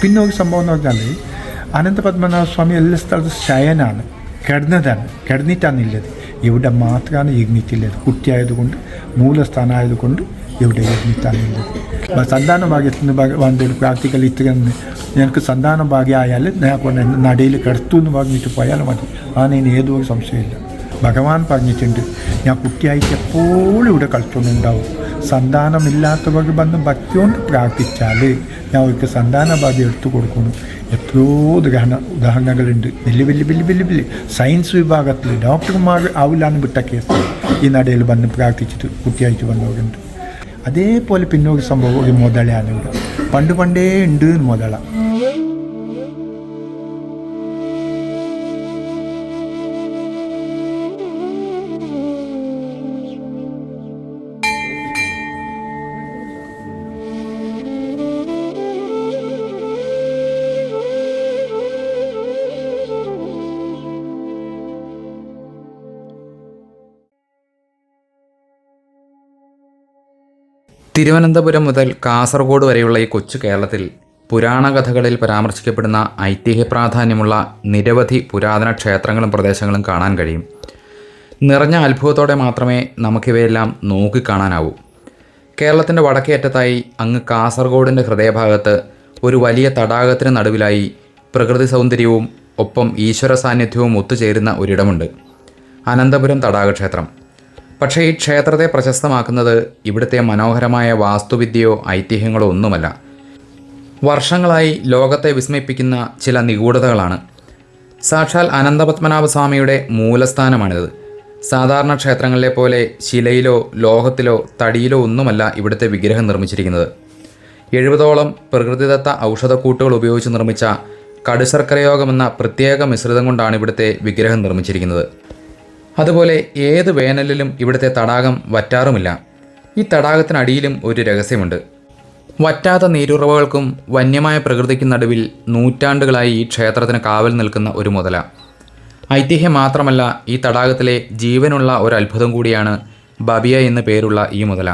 പിന്നെ ഒരു സംഭവം എന്ന് പറഞ്ഞാൽ അനന്തപത്മനാഭ സ്വാമി എല്ലാ സ്ഥലത്തും ശയനാണ്, കിടന്നിട്ടാണില്ലത്. ഇവിടെ മാത്രമാണ് ഇരുന്നിട്ടുള്ളത്. കുട്ടിയായതുകൊണ്ട്, മൂലസ്ഥാനമായതുകൊണ്ട് ഇവിടെ ഇരുന്നിട്ടാണുള്ളത്. സന്താന ഭാഗ്യത്തിന് വേണ്ടി പ്രാക്ടിക്കൽ ഇത്രയെന്ന് ഞങ്ങൾക്ക് സന്താന ഭാഗ്യമായാൽ ഞാൻ കൊണ്ട് നടയിൽ കിടത്തു എന്ന് പറഞ്ഞിട്ട് പോയാൽ മതി. അതിന് ഏതോ ഒരു സംശയമില്ല. ഭഗവാൻ പറഞ്ഞിട്ടുണ്ട്, ഞാൻ കുട്ടിയായിട്ട് എപ്പോഴും ഇവിടെ കളിച്ചുകൊണ്ടുണ്ടാവും. സന്താനമില്ലാത്തവർ വന്ന് ഭക്തിയോണ്ട് പ്രാർത്ഥിച്ചാൽ ഞാൻ അവർക്ക് സന്താന ഭാഗ്യം എടുത്തു കൊടുക്കുന്നു. എത്രയോ ഉദാഹരണങ്ങളുണ്ട്. വലിയ സയൻസ് വിഭാഗത്തിൽ ഡോക്ടർമാർ ആവില്ലാന്ന് വിട്ട കേസ് ഈ നടയിൽ വന്ന് പ്രാർത്ഥിച്ചിട്ട് കുട്ടിയായിട്ട് വന്നവരുണ്ട്. അതേപോലെ പിന്നെ ഒരു സംഭവം, ഒരു മുതലയാണ് ഇവിടെ. പണ്ടേ ഉണ്ട് മുതല. തിരുവനന്തപുരം മുതൽ കാസർഗോഡ് വരെയുള്ള ഈ കൊച്ചു കേരളത്തിൽ പുരാണ കഥകളിൽ പരാമർശിക്കപ്പെടുന്ന ഐതിഹ്യ പ്രാധാന്യമുള്ള നിരവധി പുരാതന ക്ഷേത്രങ്ങളും പ്രദേശങ്ങളും കാണാൻ കഴിയും. നിറഞ്ഞ അത്ഭുതത്തോടെ മാത്രമേ നമുക്കിവയെല്ലാം നോക്കിക്കാണാനാവൂ. കേരളത്തിൻ്റെ വടക്കേ അറ്റത്തായി അങ്ങ് കാസർഗോഡിൻ്റെ ഹൃദയഭാഗത്ത് ഒരു വലിയ തടാകത്തിന് നടുവിലായി പ്രകൃതി സൗന്ദര്യവും ഒപ്പം ഈശ്വര സാന്നിധ്യവും ഒത്തുചേരുന്ന ഒരിടമുണ്ട്, അനന്തപുരം തടാകക്ഷേത്രം. പക്ഷേ ഈ ക്ഷേത്രത്തെ പ്രശസ്തമാക്കുന്നത് ഇവിടുത്തെ മനോഹരമായ വാസ്തുവിദ്യയോ ഐതിഹ്യങ്ങളോ ഒന്നുമല്ല. വർഷങ്ങളായി ലോകത്തെ വിസ്മയിപ്പിക്കുന്ന ചില നിഗൂഢതകളാണ്. സാക്ഷാൽ അനന്തപത്മനാഭസ്വാമിയുടെ മൂലസ്ഥാനമാണിത്. സാധാരണ ക്ഷേത്രങ്ങളിലെ പോലെ ശിലയിലോ ലോഹത്തിലോ തടിയിലോ ഒന്നുമല്ല ഇവിടുത്തെ വിഗ്രഹം നിർമ്മിച്ചിരിക്കുന്നത്. 70ഓളം പ്രകൃതിദത്ത ഔഷധക്കൂട്ടുകൾ ഉപയോഗിച്ച് നിർമ്മിച്ച കടുശർക്കരയോഗമെന്ന പ്രത്യേക മിശ്രിതം കൊണ്ടാണ് ഇവിടുത്തെ വിഗ്രഹം നിർമ്മിച്ചിരിക്കുന്നത്. അതുപോലെ ഏത് വേനലിലും ഇവിടുത്തെ തടാകം വറ്റാറുമില്ല. ഈ തടാകത്തിനടിയിലും ഒരു രഹസ്യമുണ്ട്. വറ്റാത്ത നീരുറവകൾക്കും വന്യമായ പ്രകൃതിക്കും നടുവിൽ നൂറ്റാണ്ടുകളായി ഈ ക്ഷേത്രത്തിന് കാവൽ നിൽക്കുന്ന ഒരു മുതല. ഐതിഹ്യം മാത്രമല്ല, ഈ തടാകത്തിലെ ജീവനുള്ള ഒരു അത്ഭുതം കൂടിയാണ് ബബിയ എന്ന് പേരുള്ള ഈ മുതല.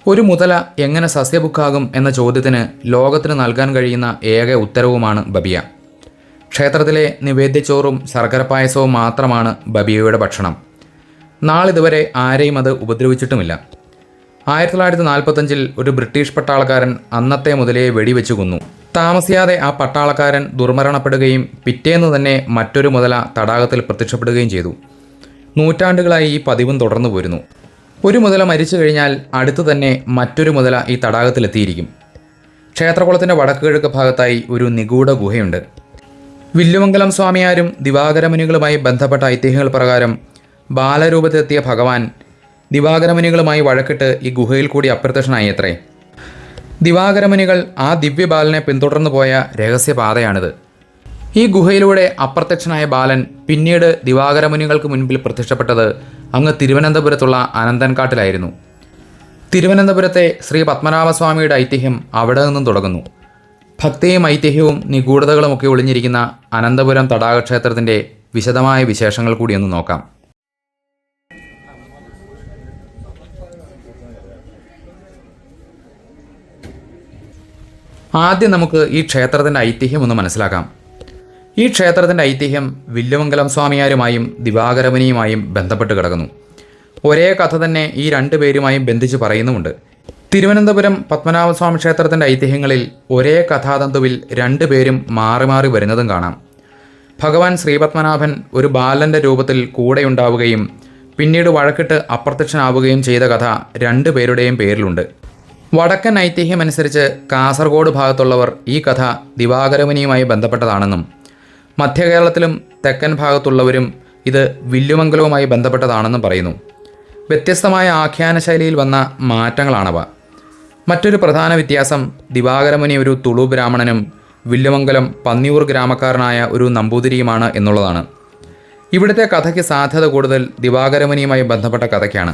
ഒരു മുതല എങ്ങനെ സസ്യഭുക്കാകും എന്ന ചോദ്യത്തിന് ലോകത്തിന് നൽകാൻ കഴിയുന്ന ഏക ഉത്തരവുമാണ് ബബിയ. ക്ഷേത്രത്തിലെ നിവേദ്യച്ചോറും ശർക്കര പായസവും മാത്രമാണ് ബബിയയുടെ ഭക്ഷണം. നാളിതുവരെ ആരെയും അത് ഉപദ്രവിച്ചിട്ടുമില്ല. 1945 ഒരു ബ്രിട്ടീഷ് പട്ടാളക്കാരൻ അന്നത്തെ മുതലയെ വെടിവെച്ചു കൊന്നു. താമസിയാതെ ആ പട്ടാളക്കാരൻ ദുർമരണപ്പെടുകയും പിറ്റേന്ന് തന്നെ മറ്റൊരു മുതല തടാകത്തിൽ പ്രത്യക്ഷപ്പെടുകയും ചെയ്തു. നൂറ്റാണ്ടുകളായി ഈ പതിവും തുടർന്നു പോരുന്നു. ഒരു മുതല മരിച്ചു കഴിഞ്ഞാൽ അടുത്തു തന്നെ മറ്റൊരു മുതല ഈ തടാകത്തിലെത്തിയിരിക്കും. ക്ഷേത്രകുളത്തിൻ്റെ വടക്കുകിഴക്ക് ഭാഗത്തായി ഒരു നിഗൂഢ ഗുഹയുണ്ട്. വില്ലുമംഗലം സ്വാമിയാരും ദിവാകരമുനികളുമായി ബന്ധപ്പെട്ട ഐതിഹ്യങ്ങൾ പ്രകാരം ബാലരൂപത്തിലെത്തിയ ഭഗവാൻ ദിവാകരമുനികളുമായി വഴക്കിട്ട് ഈ ഗുഹയിൽ കൂടി അപ്രത്യക്ഷനായി അത്രേ. ദിവാകരമുനികൾ ആ ദിവ്യബാലനെ പിന്തുടർന്നു പോയ രഹസ്യപാതയാണിത്. ഈ ഗുഹയിലൂടെ അപ്രത്യക്ഷനായ ബാലൻ പിന്നീട് ദിവാകരമുനികൾക്ക് മുൻപിൽ പ്രത്യക്ഷപ്പെട്ടത് അങ്ങ് തിരുവനന്തപുരത്തുള്ള അനന്തൻകാട്ടിലായിരുന്നു. തിരുവനന്തപുരത്തെ ശ്രീ പത്മനാഭസ്വാമിയുടെ ഐതിഹ്യം അവിടെ നിന്നും തുടങ്ങുന്നു. ഭക്തിയും ഐതിഹ്യവും നിഗൂഢതകളുമൊക്കെ ഒളിഞ്ഞിരിക്കുന്ന അനന്തപുരം തടാകക്ഷേത്രത്തിൻ്റെ വിശദമായ വിശേഷങ്ങൾ കൂടിയൊന്ന് നോക്കാം. ആദ്യം നമുക്ക് ഈ ക്ഷേത്രത്തിൻ്റെ ഐതിഹ്യം ഒന്ന് മനസ്സിലാക്കാം. ഈ ക്ഷേത്രത്തിൻ്റെ ഐതിഹ്യം വില്ലുമംഗലം സ്വാമിയാരുമായും ദിവാകരമുനിയുമായും ബന്ധപ്പെട്ട് കിടക്കുന്നു. ഒരേ കഥ തന്നെ ഈ രണ്ടു പേരുമായും ബന്ധിച്ച് പറയുന്നുമുണ്ട്. തിരുവനന്തപുരം പത്മനാഭസ്വാമി ക്ഷേത്രത്തിൻ്റെ ഐതിഹ്യങ്ങളിൽ ഒരേ കഥാതന്തുവിൽ രണ്ടുപേരും മാറി മാറി വരുന്നതും കാണാം. ഭഗവാൻ ശ്രീപത്മനാഭൻ ഒരു ബാലൻ്റെ രൂപത്തിൽ കൂടെയുണ്ടാവുകയും പിന്നീട് വഴക്കിട്ട് അപ്രത്യക്ഷനാവുകയും ചെയ്ത കഥ രണ്ടുപേരുടെയും പേരിലുണ്ട്. വടക്കൻ ഐതിഹ്യമനുസരിച്ച് കാസർഗോഡ് ഭാഗത്തുള്ളവർ ഈ കഥ ദിവാകരമുനിയുമായി ബന്ധപ്പെട്ടതാണെന്നും മധ്യകേരളത്തിലും തെക്കൻ ഭാഗത്തുള്ളവരും ഇത് വില്ലുമംഗലവുമായി ബന്ധപ്പെട്ടതാണെന്നും പറയുന്നു. വ്യത്യസ്തമായ ആഖ്യാന ശൈലിയിൽ വന്ന മാറ്റങ്ങളാണവ. മറ്റൊരു പ്രധാന വ്യത്യാസം ദിവാകരമുനി ഒരു തുളു ബ്രാഹ്മണനും വില്ലുമംഗലം പന്നിയൂർ ഗ്രാമക്കാരനായ ഒരു നമ്പൂതിരിയുമാണ് എന്നുള്ളതാണ്. ഇവിടുത്തെ കഥയ്ക്ക് സാധ്യത കൂടുതൽ ദിവാകരമുനിയുമായി ബന്ധപ്പെട്ട കഥയ്ക്കാണ്.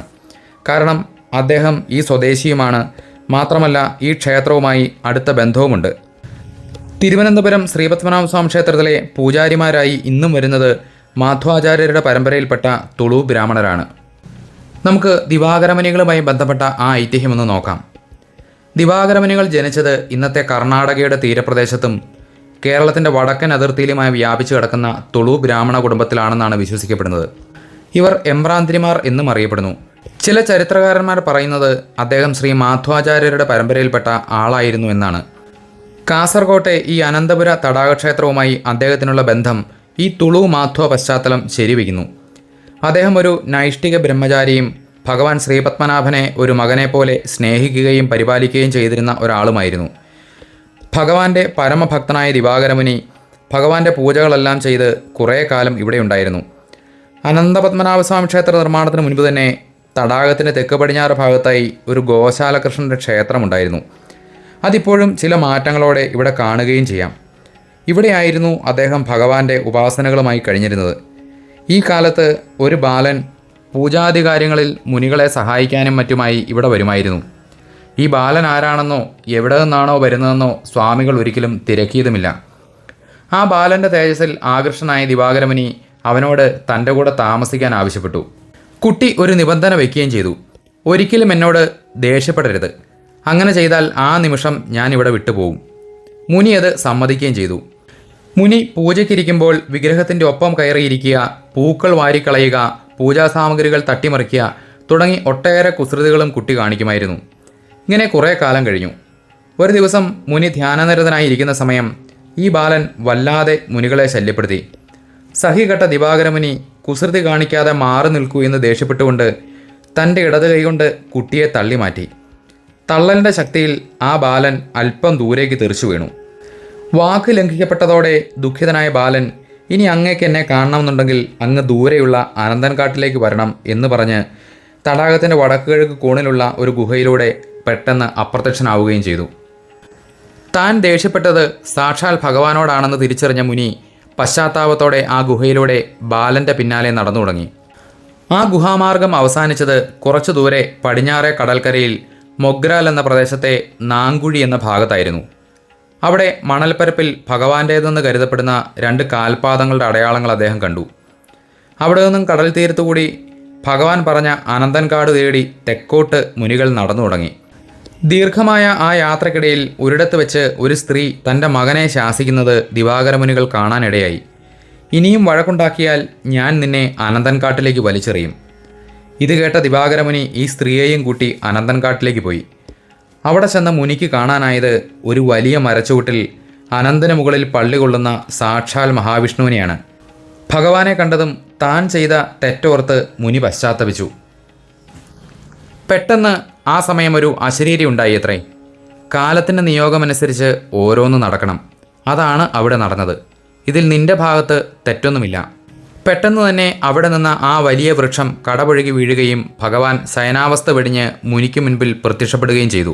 കാരണം അദ്ദേഹം ഈ സ്വദേശിയുമാണ്. മാത്രമല്ല ഈ ക്ഷേത്രവുമായി അടുത്ത ബന്ധവുമുണ്ട്. തിരുവനന്തപുരം ശ്രീപത്മനാഭസ്വാമി ക്ഷേത്രത്തിലെ പൂജാരിമാരായി ഇന്നും വരുന്നത് മാധ്വാചാര്യരുടെ പരമ്പരയിൽപ്പെട്ട തുളു ബ്രാഹ്മണരാണ്. നമുക്ക് ദിവാകരമുനികളുമായി ബന്ധപ്പെട്ട ആ ഐതിഹ്യമൊന്ന് നോക്കാം. ദിവാകരമുനികൾ ജനിച്ചത് ഇന്നത്തെ കർണാടകയുടെ തീരപ്രദേശത്തും കേരളത്തിൻ്റെ വടക്കൻ അതിർത്തിയിലുമായി വ്യാപിച്ചു കിടക്കുന്ന തുളു ബ്രാഹ്മണ കുടുംബത്തിലാണെന്നാണ് വിശ്വസിക്കപ്പെടുന്നത്. ഇവർ എമ്പ്രാന്തിരിമാർ എന്നും അറിയപ്പെടുന്നു. ചില ചരിത്രകാരന്മാർ പറയുന്നത് അദ്ദേഹം ശ്രീ മാധ്വാചാര്യരുടെ പരമ്പരയിൽപ്പെട്ട ആളായിരുന്നു എന്നാണ്. കാസർകോട്ടെ ഈ അനന്തപുര തടാകക്ഷേത്രവുമായി അദ്ദേഹത്തിനുള്ള ബന്ധം ഈ തുളു മാധ്വ പശ്ചാത്തലം ശരിവയ്ക്കുന്നു. അദ്ദേഹം ഒരു നൈഷ്ഠിക ബ്രഹ്മചാരിയും ഭഗവാൻ ശ്രീപത്മനാഭനെ ഒരു മകനെപ്പോലെ സ്നേഹിക്കുകയും പരിപാലിക്കുകയും ചെയ്തിരുന്ന ഒരാളുമായിരുന്നു. ഭഗവാന്റെ പരമഭക്തനായ ദിവാകരമുനി ഭഗവാന്റെ പൂജകളെല്ലാം ചെയ്ത് കുറേ കാലം ഇവിടെ ഉണ്ടായിരുന്നു. അനന്തപത്മനാഭസ്വാമി ക്ഷേത്ര നിർമ്മാണത്തിന് മുൻപ് തന്നെ തടാകത്തിൻ്റെ തെക്ക് പടിഞ്ഞാറ് ഭാഗത്തായി ഒരു ഗോശാലകൃഷ്ണൻ്റെ ക്ഷേത്രമുണ്ടായിരുന്നു. അതിപ്പോഴും ചില മാറ്റങ്ങളോടെ ഇവിടെ കാണുകയും ചെയ്യാം. ഇവിടെയായിരുന്നു അദ്ദേഹം ഭഗവാന്റെ ഉപാസനകളുമായി കഴിഞ്ഞിരുന്നത്. ഈ കാലത്ത് ഒരു ബാലൻ പൂജാതി കാര്യങ്ങളിൽ മുനികളെ സഹായിക്കാനും മറ്റുമായി ഇവിടെ വരുമായിരുന്നു. ഈ ബാലൻ ആരാണെന്നോ എവിടെ നിന്നാണോ വരുന്നതെന്നോ സ്വാമികൾ ഒരിക്കലും തിരക്കിയതുമില്ല. ആ ബാലൻ്റെ തേജസ്സിൽ ആകർഷനായ ദിവാകരമുനി അവനോട് തൻ്റെ കൂടെ താമസിക്കാൻ ആവശ്യപ്പെട്ടു. കുട്ടി ഒരു നിബന്ധന വയ്ക്കുകയും ചെയ്തു. ഒരിക്കലും എന്നോട് ദേഷ്യപ്പെടരുത്, അങ്ങനെ ചെയ്താൽ ആ നിമിഷം ഞാൻ ഇവിടെ വിട്ടുപോകും. മുനി അത് സമ്മതിക്കുകയും ചെയ്തു. മുനി പൂജയ്ക്കിരിക്കുമ്പോൾ വിഗ്രഹത്തിൻ്റെ ഒപ്പം കയറിയിരിക്കുക, പൂക്കൾ വാരിക്കളയുക, പൂജാസാമഗ്രികൾ തട്ടിമറിക്കുക തുടങ്ങി ഒട്ടേറെ കുസൃതികളും കുട്ടി കാണിക്കുമായിരുന്നു. ഇങ്ങനെ കുറേ കാലം കഴിഞ്ഞു. ഒരു ദിവസം മുനി ധ്യാനനിരതനായി ഇരിക്കുന്ന സമയം ഈ ബാലൻ വല്ലാതെ മുനികളെ ശല്യപ്പെടുത്തി. സഹികെട്ട ദിവാകരമുനി കുസൃതി കാണിക്കാതെ മാറി നിൽക്കൂ എന്ന് ദേഷ്യപ്പെട്ടുകൊണ്ട് തൻ്റെ ഇടത് കൈകൊണ്ട് കുട്ടിയെ തള്ളി മാറ്റി. തള്ളലിൻ്റെ ശക്തിയിൽ ആ ബാലൻ അല്പം ദൂരേക്ക് തെറിച്ചു വീണു. വാക്ക് ലംഘിക്കപ്പെട്ടതോടെ ദുഃഖിതനായ ബാലൻ, ഇനി അങ്ങേക്ക് എന്നെ കാണണമെന്നുണ്ടെങ്കിൽ അങ്ങ് ദൂരെയുള്ള അനന്തൻകാട്ടിലേക്ക് വരണം എന്ന് പറഞ്ഞ് തടാകത്തിൻ്റെ വടക്കുകിഴക്ക് കോണിലുള്ള ഒരു ഗുഹയിലൂടെ പെട്ടെന്ന് അപ്രത്യക്ഷനാവുകയും ചെയ്തു. താൻ ദേഷ്യപ്പെട്ടത് സാക്ഷാൽ ഭഗവാനോടാണെന്ന് തിരിച്ചറിഞ്ഞ മുനി പശ്ചാത്താപത്തോടെ ആ ഗുഹയിലൂടെ ബാലൻ്റെ പിന്നാലെ നടന്നു തുടങ്ങി. ആ ഗുഹാമാർഗം അവസാനിച്ചത് കുറച്ചു ദൂരെ പടിഞ്ഞാറേ കടൽക്കരയിൽ മൊഗ്രാൽ എന്ന പ്രദേശത്തെ നാങ്കുഴി എന്ന ഭാഗത്തായിരുന്നു. അവിടെ മണൽപ്പരപ്പിൽ ഭഗവാന്റേതെന്ന് കരുതപ്പെടുന്ന 2 കാൽപാദങ്ങളുടെ അടയാളങ്ങൾ അദ്ദേഹം കണ്ടു. അവിടെ നിന്നും കടൽ തീരത്തുകൂടി ഭഗവാൻ പറഞ്ഞ അനന്തൻകാട് തേടി തെക്കോട്ട് മുനികൾ നടന്നു തുടങ്ങി. ദീർഘമായ ആ യാത്രക്കിടയിൽ ഒരിടത്ത് വെച്ച് ഒരു സ്ത്രീ തൻ്റെ മകനെ ശാസിക്കുന്നത് ദിവാകരമുനികൾ കാണാനിടയായി. ഇനിയും വഴക്കുണ്ടാക്കിയാൽ ഞാൻ നിന്നെ അനന്തൻകാട്ടിലേക്ക് വലിച്ചെറിയും. ഇത് കേട്ട ദിവാകരമുനി ഈ സ്ത്രീയെയും കൂട്ടി അനന്തൻകാട്ടിലേക്ക് പോയി. അവിടെ ചെന്ന മുനിക്ക് കാണാനായത് ഒരു വലിയ മരച്ചുവട്ടിൽ അനന്തന് മുകളിൽ പള്ളി കൊള്ളുന്ന സാക്ഷാൽ മഹാവിഷ്ണുവിനെയാണ്. ഭഗവാനെ കണ്ടതും താൻ ചെയ്ത തെറ്റോർത്ത് മുനി പശ്ചാത്തപിച്ചു. പെട്ടെന്ന് ആ സമയം ഒരു അശരീരി ഉണ്ടായി അത്രേ. കാലത്തിൻ്റെ നിയോഗമനുസരിച്ച് ഓരോന്ന് നടക്കണം. അതാണ് അവിടെ നടന്നത്. ഇതിൽ നിന്റെ ഭാഗത്ത് തെറ്റൊന്നുമില്ല. പെട്ടെന്ന് തന്നെ അവിടെ നിന്ന് ആ വലിയ വൃക്ഷം കടപുഴകി വീഴുകയും ഭഗവാൻ ശയനാവസ്ഥ വെടിഞ്ഞ് മുനിക്ക് മുൻപിൽ പ്രത്യക്ഷപ്പെടുകയും ചെയ്തു.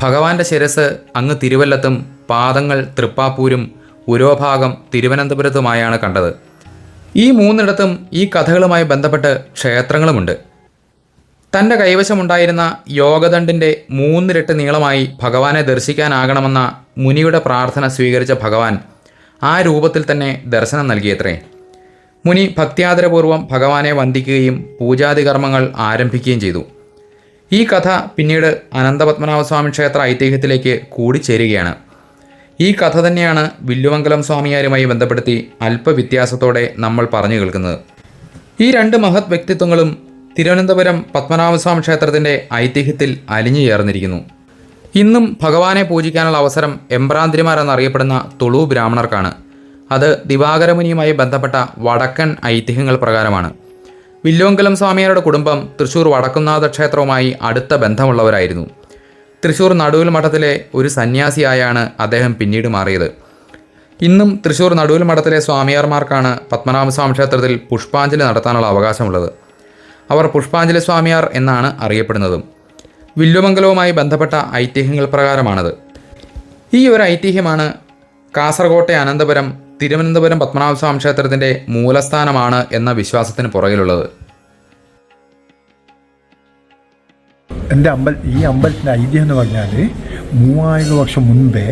ഭഗവാന്റെ ശിരസ് അങ്ങ് തിരുവല്ലത്തും പാദങ്ങൾ തൃപ്പാപ്പൂരും ഉരോഭാഗം തിരുവനന്തപുരത്തുമായാണ് കണ്ടത്. ഈ 3 ഈ കഥകളുമായി ബന്ധപ്പെട്ട് ക്ഷേത്രങ്ങളുമുണ്ട്. തൻ്റെ കൈവശമുണ്ടായിരുന്ന യോഗദണ്ഡിൻ്റെ 3 ഇരട്ടി നീളമായി ഭഗവാനെ ദർശിക്കാനാകണമെന്ന മുനിയുടെ പ്രാർത്ഥന സ്വീകരിച്ച ഭഗവാൻ ആ രൂപത്തിൽ തന്നെ ദർശനം നൽകിയത്രേ. മുനി ഭക്ത്യാദരപൂർവ്വം ഭഗവാനെ വന്ദിക്കുകയും പൂജാതി കർമ്മങ്ങൾ ആരംഭിക്കുകയും ചെയ്തു. ഈ കഥ പിന്നീട് അനന്തപത്മനാഭസ്വാമി ക്ഷേത്ര ഐതിഹ്യത്തിലേക്ക് കൂടിച്ചേരുകയാണ്. ഈ കഥ തന്നെയാണ് വില്ലുമംഗലം സ്വാമിയാരുമായി ബന്ധപ്പെടുത്തി അല്പവ്യത്യാസത്തോടെ നമ്മൾ പറഞ്ഞു കേൾക്കുന്നത്. ഈ 2 മഹത് വ്യക്തിത്വങ്ങളും തിരുവനന്തപുരം പത്മനാഭസ്വാമി ക്ഷേത്രത്തിൻ്റെ ഐതിഹ്യത്തിൽ അലിഞ്ഞു ചേർന്നിരിക്കുന്നു. ഇന്നും ഭഗവാനെ പൂജിക്കാനുള്ള അവസരം എമ്പ്രാന്തിരിമാരെന്നറിയപ്പെടുന്ന തുളു ബ്രാഹ്മണർക്കാണ്. അത് ദിവാകരമുനിയുമായി ബന്ധപ്പെട്ട വടക്കൻ ഐതിഹ്യങ്ങൾ പ്രകാരമാണ്. വില്ലുമംഗലം സ്വാമിയാരുടെ കുടുംബം തൃശ്ശൂർ വടക്കുംനാഥ ക്ഷേത്രവുമായി അടുത്ത ബന്ധമുള്ളവരായിരുന്നു. തൃശ്ശൂർ നടുവിൽ മഠത്തിലെ ഒരു സന്യാസിയായാണ് അദ്ദേഹം പിന്നീട് മാറിയത്. ഇന്നും തൃശ്ശൂർ നടുവിൽ മഠത്തിലെ സ്വാമിയാർമാർക്കാണ് പത്മനാഭസ്വാമി ക്ഷേത്രത്തിൽ പുഷ്പാഞ്ജലി നടത്താനുള്ള അവകാശമുള്ളത്. അവർ പുഷ്പാഞ്ജലി സ്വാമിയാർ എന്നാണ് അറിയപ്പെടുന്നതും. വില്ലുമംഗലവുമായി ബന്ധപ്പെട്ട ഐതിഹ്യങ്ങൾ പ്രകാരമാണത്. ഈ ഒരു ഐതിഹ്യമാണ് കാസർകോട്ടെ അനന്തപുരം തിരുവനന്തപുരം പത്മനാഭസ്വാമി ക്ഷേത്രത്തിൻ്റെ മൂലസ്ഥാനമാണ് എന്ന വിശ്വാസത്തിന് പുറകിലുള്ളത്. ഈ അമ്പലത്തിൻ്റെ ഐതിഹ്യം എന്ന് പറഞ്ഞാൽ 3000 വർഷം മുൻപേ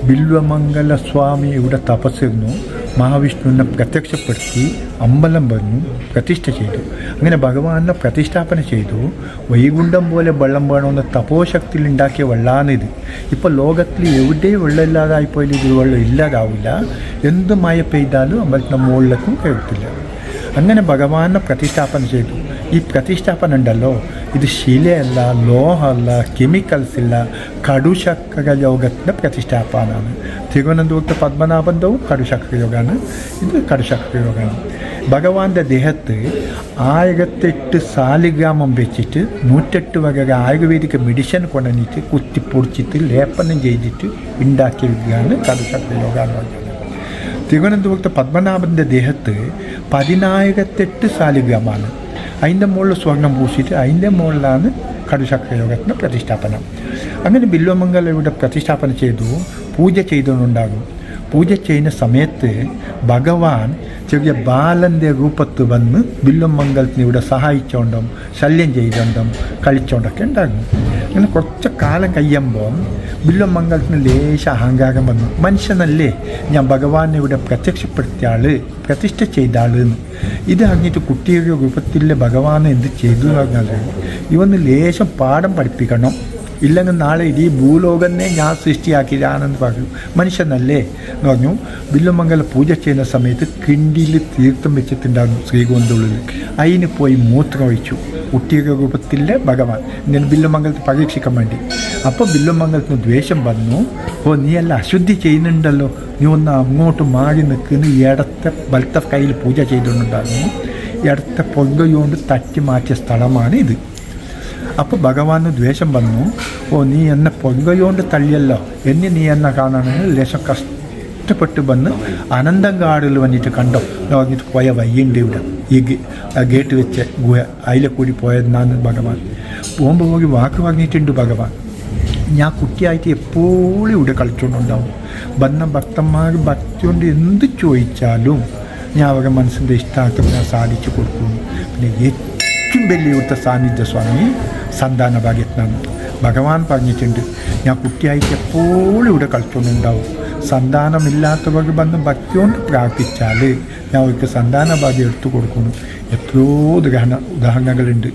ബില്വമംഗല സ്വാമി ഇവിടെ തപസ്സിരുന്നു. മഹാവിഷ്ണുവിനെ പ്രത്യക്ഷപ്പെടുത്തി അമ്പലം വന്നു പ്രതിഷ്ഠ ചെയ്തു. അങ്ങനെ ഭഗവാനെ പ്രതിഷ്ഠാപന ചെയ്തു. വൈകുണ്ഠം പോലെ വെള്ളം വേണമെന്ന് തപോശക്തിയിൽ ഉണ്ടാക്കിയ വെള്ളമാണിത്. ഇപ്പോൾ ലോകത്തിൽ എവിടെ വെള്ളം ഇല്ലാതായിപ്പോയാലും ഇത് വെള്ളം ഇല്ലാതാവില്ല. എന്ത് മഴ പെയ്താലും അമ്പലത്തിൻ്റെ മുകളിലേക്കും കയറത്തില്ല. അങ്ങനെ ഭഗവാനെ പ്രതിഷ്ഠാപന ചെയ്തു. ഈ പ്രതിഷ്ഠാപന ഉണ്ടല്ലോ, ഇത് ശിലയല്ല, ലോഹമല്ല, കെമിക്കൽസ് ഇല്ല, കടുശക്കര യോഗത്തിൻ്റെ പ്രതിഷ്ഠാപനമാണ്. തിരുവനന്തപുരത്തെ പത്മനാഭന്തവും കടുശക്കര യോഗമാണ്. ഇത് കടുശക്കര യോഗമാണ്. ഭഗവാന്റെ ദേഹത്ത് 1008 സാലിഗ്രാമം വെച്ചിട്ട് 108 വക ആയുർവേദിക് മെഡിസിൻ കൊണ്ടുവന്നിട്ട് കുത്തിപ്പൊടിച്ചിട്ട് ലേപനം ചെയ്തിട്ട് ഉണ്ടാക്കിയ വിദ്യയാണ് കടുശക്കര യോഗ എന്ന് പറയുന്നത്. തിരുവനന്തപുരത്തെ പത്മനാഭൻ്റെ ദേഹത്ത് 1008 സാലിഗ്രാമാണ്. അതിൻ്റെ മുകളിൽ സ്വർണം പൂശിയിട്ട് അതിൻ്റെ മുകളിലാണ് കടുശക്കര യോഗത്തിൻ്റെ പ്രതിഷ്ഠാപനം. അങ്ങനെ ബില്വമംഗലം ഇവിടെ പ്രതിഷ്ഠാപന ചെയ്തു. പൂജ ചെയ്തുകൊണ്ടുണ്ടാകും. പൂജ ചെയ്യുന്ന സമയത്ത് ഭഗവാൻ ചെറിയ ബാലൻ്റെ രൂപത്ത് വന്ന് ബില്വമംഗലത്തിന് ഇവിടെ സഹായിച്ചുകൊണ്ടും ശല്യം ചെയ്തുകൊണ്ടും കളിച്ചുകൊണ്ടൊക്കെ ഉണ്ടാകും. അങ്ങനെ കുറച്ച് കാലം കഴിയുമ്പോൾ ബില്വമംഗലത്തിന് ലേശ അഹങ്കാരം വന്നു. മനുഷ്യനല്ലേ, ഞാൻ ഭഗവാനെ ഇവിടെ പ്രത്യക്ഷപ്പെടുത്തിയ ആൾ, പ്രതിഷ്ഠ ചെയ്ത ആളെന്ന്. ഇത് അറിഞ്ഞിട്ട് കുട്ടിയുടെ രൂപത്തിൽ ഭഗവാൻ എന്ത് ചെയ്തു എന്ന് പറഞ്ഞാൽ, ഇവന്ന് ലേശം പാഠം പഠിപ്പിക്കണം, ഇല്ലെങ്കിൽ നാളെ ഇതീ ഭൂലോകന്നെ ഞാൻ സൃഷ്ടിയാക്കിയതാണെന്ന് പറഞ്ഞു. മനുഷ്യനല്ലേ എന്ന് പറഞ്ഞു. ബില്വമംഗലം പൂജ ചെയ്യുന്ന സമയത്ത് കിണ്ടിയിൽ തീർത്ഥം വെച്ചിട്ടുണ്ടായിരുന്നു ശ്രീകോവിലുള്ളിൽ. അതിന് പോയി മൂത്രം ഒഴിച്ചു കുട്ടിയുടെ രൂപത്തിലെ ഭഗവാൻ. ഇങ്ങനെ ബില്വമംഗലത്തെ പരീക്ഷിക്കാൻ വേണ്ടി. അപ്പോൾ ബില്വമംഗലത്തിന് ദ്വേഷം വന്നു. നീ എല്ലാം അശുദ്ധി ചെയ്യുന്നുണ്ടല്ലോ, നീ ഒന്ന് അങ്ങോട്ട് മാറി നിൽക്കുന്ന. ഇടത്തെ വലത്തെ കയ്യിൽ പൂജ ചെയ്തുകൊണ്ടുണ്ടായിരുന്നു. ഇടത്തെ പൊങ്കയോണ്ട് തട്ടി മാറ്റിയ സ്ഥലമാണ് ഇത്. അപ്പോൾ ഭഗവാന് ദ്വേഷം വന്നു. നീ എന്നെ പൊങ്കയോണ്ട് തള്ളിയല്ലോ, നീ എന്നെ കാണണമെങ്കിൽ ലേശം കഷ്ടപ്പെട്ട് വന്ന് അനന്തങ്കാടിൽ വന്നിട്ട് കണ്ടോ നോക്കിയിട്ട് പോയ വയ്യുണ്ട് ഇവിടെ. ഈ ഗേറ്റ് വെച്ച് ഗുഹ അതിലെ കൂടി പോയതെന്നാണ് ഭഗവാൻ. പോകുമ്പോൾ പോയി വാക്ക് പറഞ്ഞിട്ടുണ്ട് ഭഗവാൻ. ഞാൻ കുട്ടിയായിട്ട് എപ്പോഴും ഇവിടെ കളിച്ചുകൊണ്ടുണ്ടാവും. വന്ന ഭക്തന്മാർ ഭക്തി കൊണ്ട് എന്ത് ചോദിച്ചാലും ഞാൻ അവരുടെ മനസ്സിൻ്റെ ഇഷ്ടാർത്ഥം ഞാൻ സാധിച്ചു കൊടുക്കും. പിന്നെ ഏറ്റവും വലിയ ഇവിടുത്തെ സാന്നിധ്യ സ്വാമി സന്താന ഭാഗ്യത്തിനാണ്. ഭഗവാൻ പറഞ്ഞിട്ടുണ്ട്, ഞാൻ കുട്ടിയായിട്ട് എപ്പോഴും ഇവിടെ കളിച്ചുകൊണ്ടുണ്ടാവും. സന്താനമില്ലാത്തവർ വന്ന് ഭക്തിയോണ്ട് പ്രാർത്ഥിച്ചാൽ ഞാൻ അവർക്ക് സന്താന ഭാഗ്യം എടുത്തു കൊടുക്കുന്നു. എത്രയോ ഉദാഹരണങ്ങളുണ്ട്.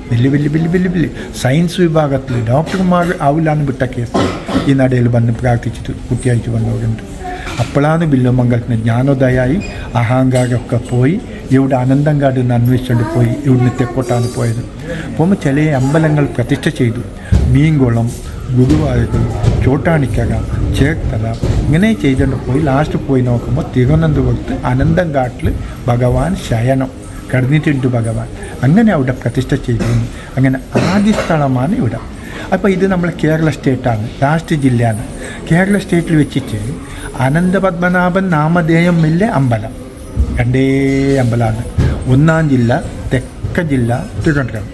വലിയ സയൻസ് വിഭാഗത്തിൽ ഡോക്ടർമാർ ആവില്ലാന്ന് വിട്ട കേസ് ഈ നടയിൽ വന്ന് പ്രാർത്ഥിച്ചിട്ട് കുട്ടിയായിട്ട് വന്നവരുണ്ട്. അപ്പോഴാണ് ബില്വമംഗലത്തിന് ജ്ഞാനോദയമായി അഹങ്കാരമൊക്കെ പോയി. ഇവിടെ അനന്തങ്കാട് നിന്ന് അന്വേഷിച്ചുകൊണ്ട് പോയി. ഇവിടുന്ന് തെക്കോട്ടാണ് പോയത്. പോകുമ്പോൾ ചില അമ്പലങ്ങൾ പ്രതിഷ്ഠ ചെയ്തു. മീൻകുളം, ഗുരുവായൂർ, ചോട്ടാണിക്കര, ചേർത്തല ഇങ്ങനെ ചെയ്തുകൊണ്ട് പോയി. ലാസ്റ്റ് പോയി നോക്കുമ്പോൾ തിരുവനന്തപുരത്ത് അനന്തങ്കാട്ടിൽ ഭഗവാൻ ശയനം കിടന്നിട്ടുണ്ട് ഭഗവാൻ. അങ്ങനെ അവിടെ പ്രതിഷ്ഠ ചെയ്തു. അങ്ങനെ ആദ്യ സ്ഥലമാണ് ഇവിടെ. അപ്പോൾ ഇത് നമ്മൾ കേരള സ്റ്റേറ്റാണ്, ലാസ്റ്റ് ജില്ലയാണ്. കേരള സ്റ്റേറ്റിൽ വെച്ചിട്ട് അനന്തപത്മനാഭൻ നാമധേയം വലിയ അമ്പലം രണ്ടേ അമ്പലമാണ്. 1-ാം ജില്ല തെക്കൻ ജില്ല തിരുവനന്തപുരം,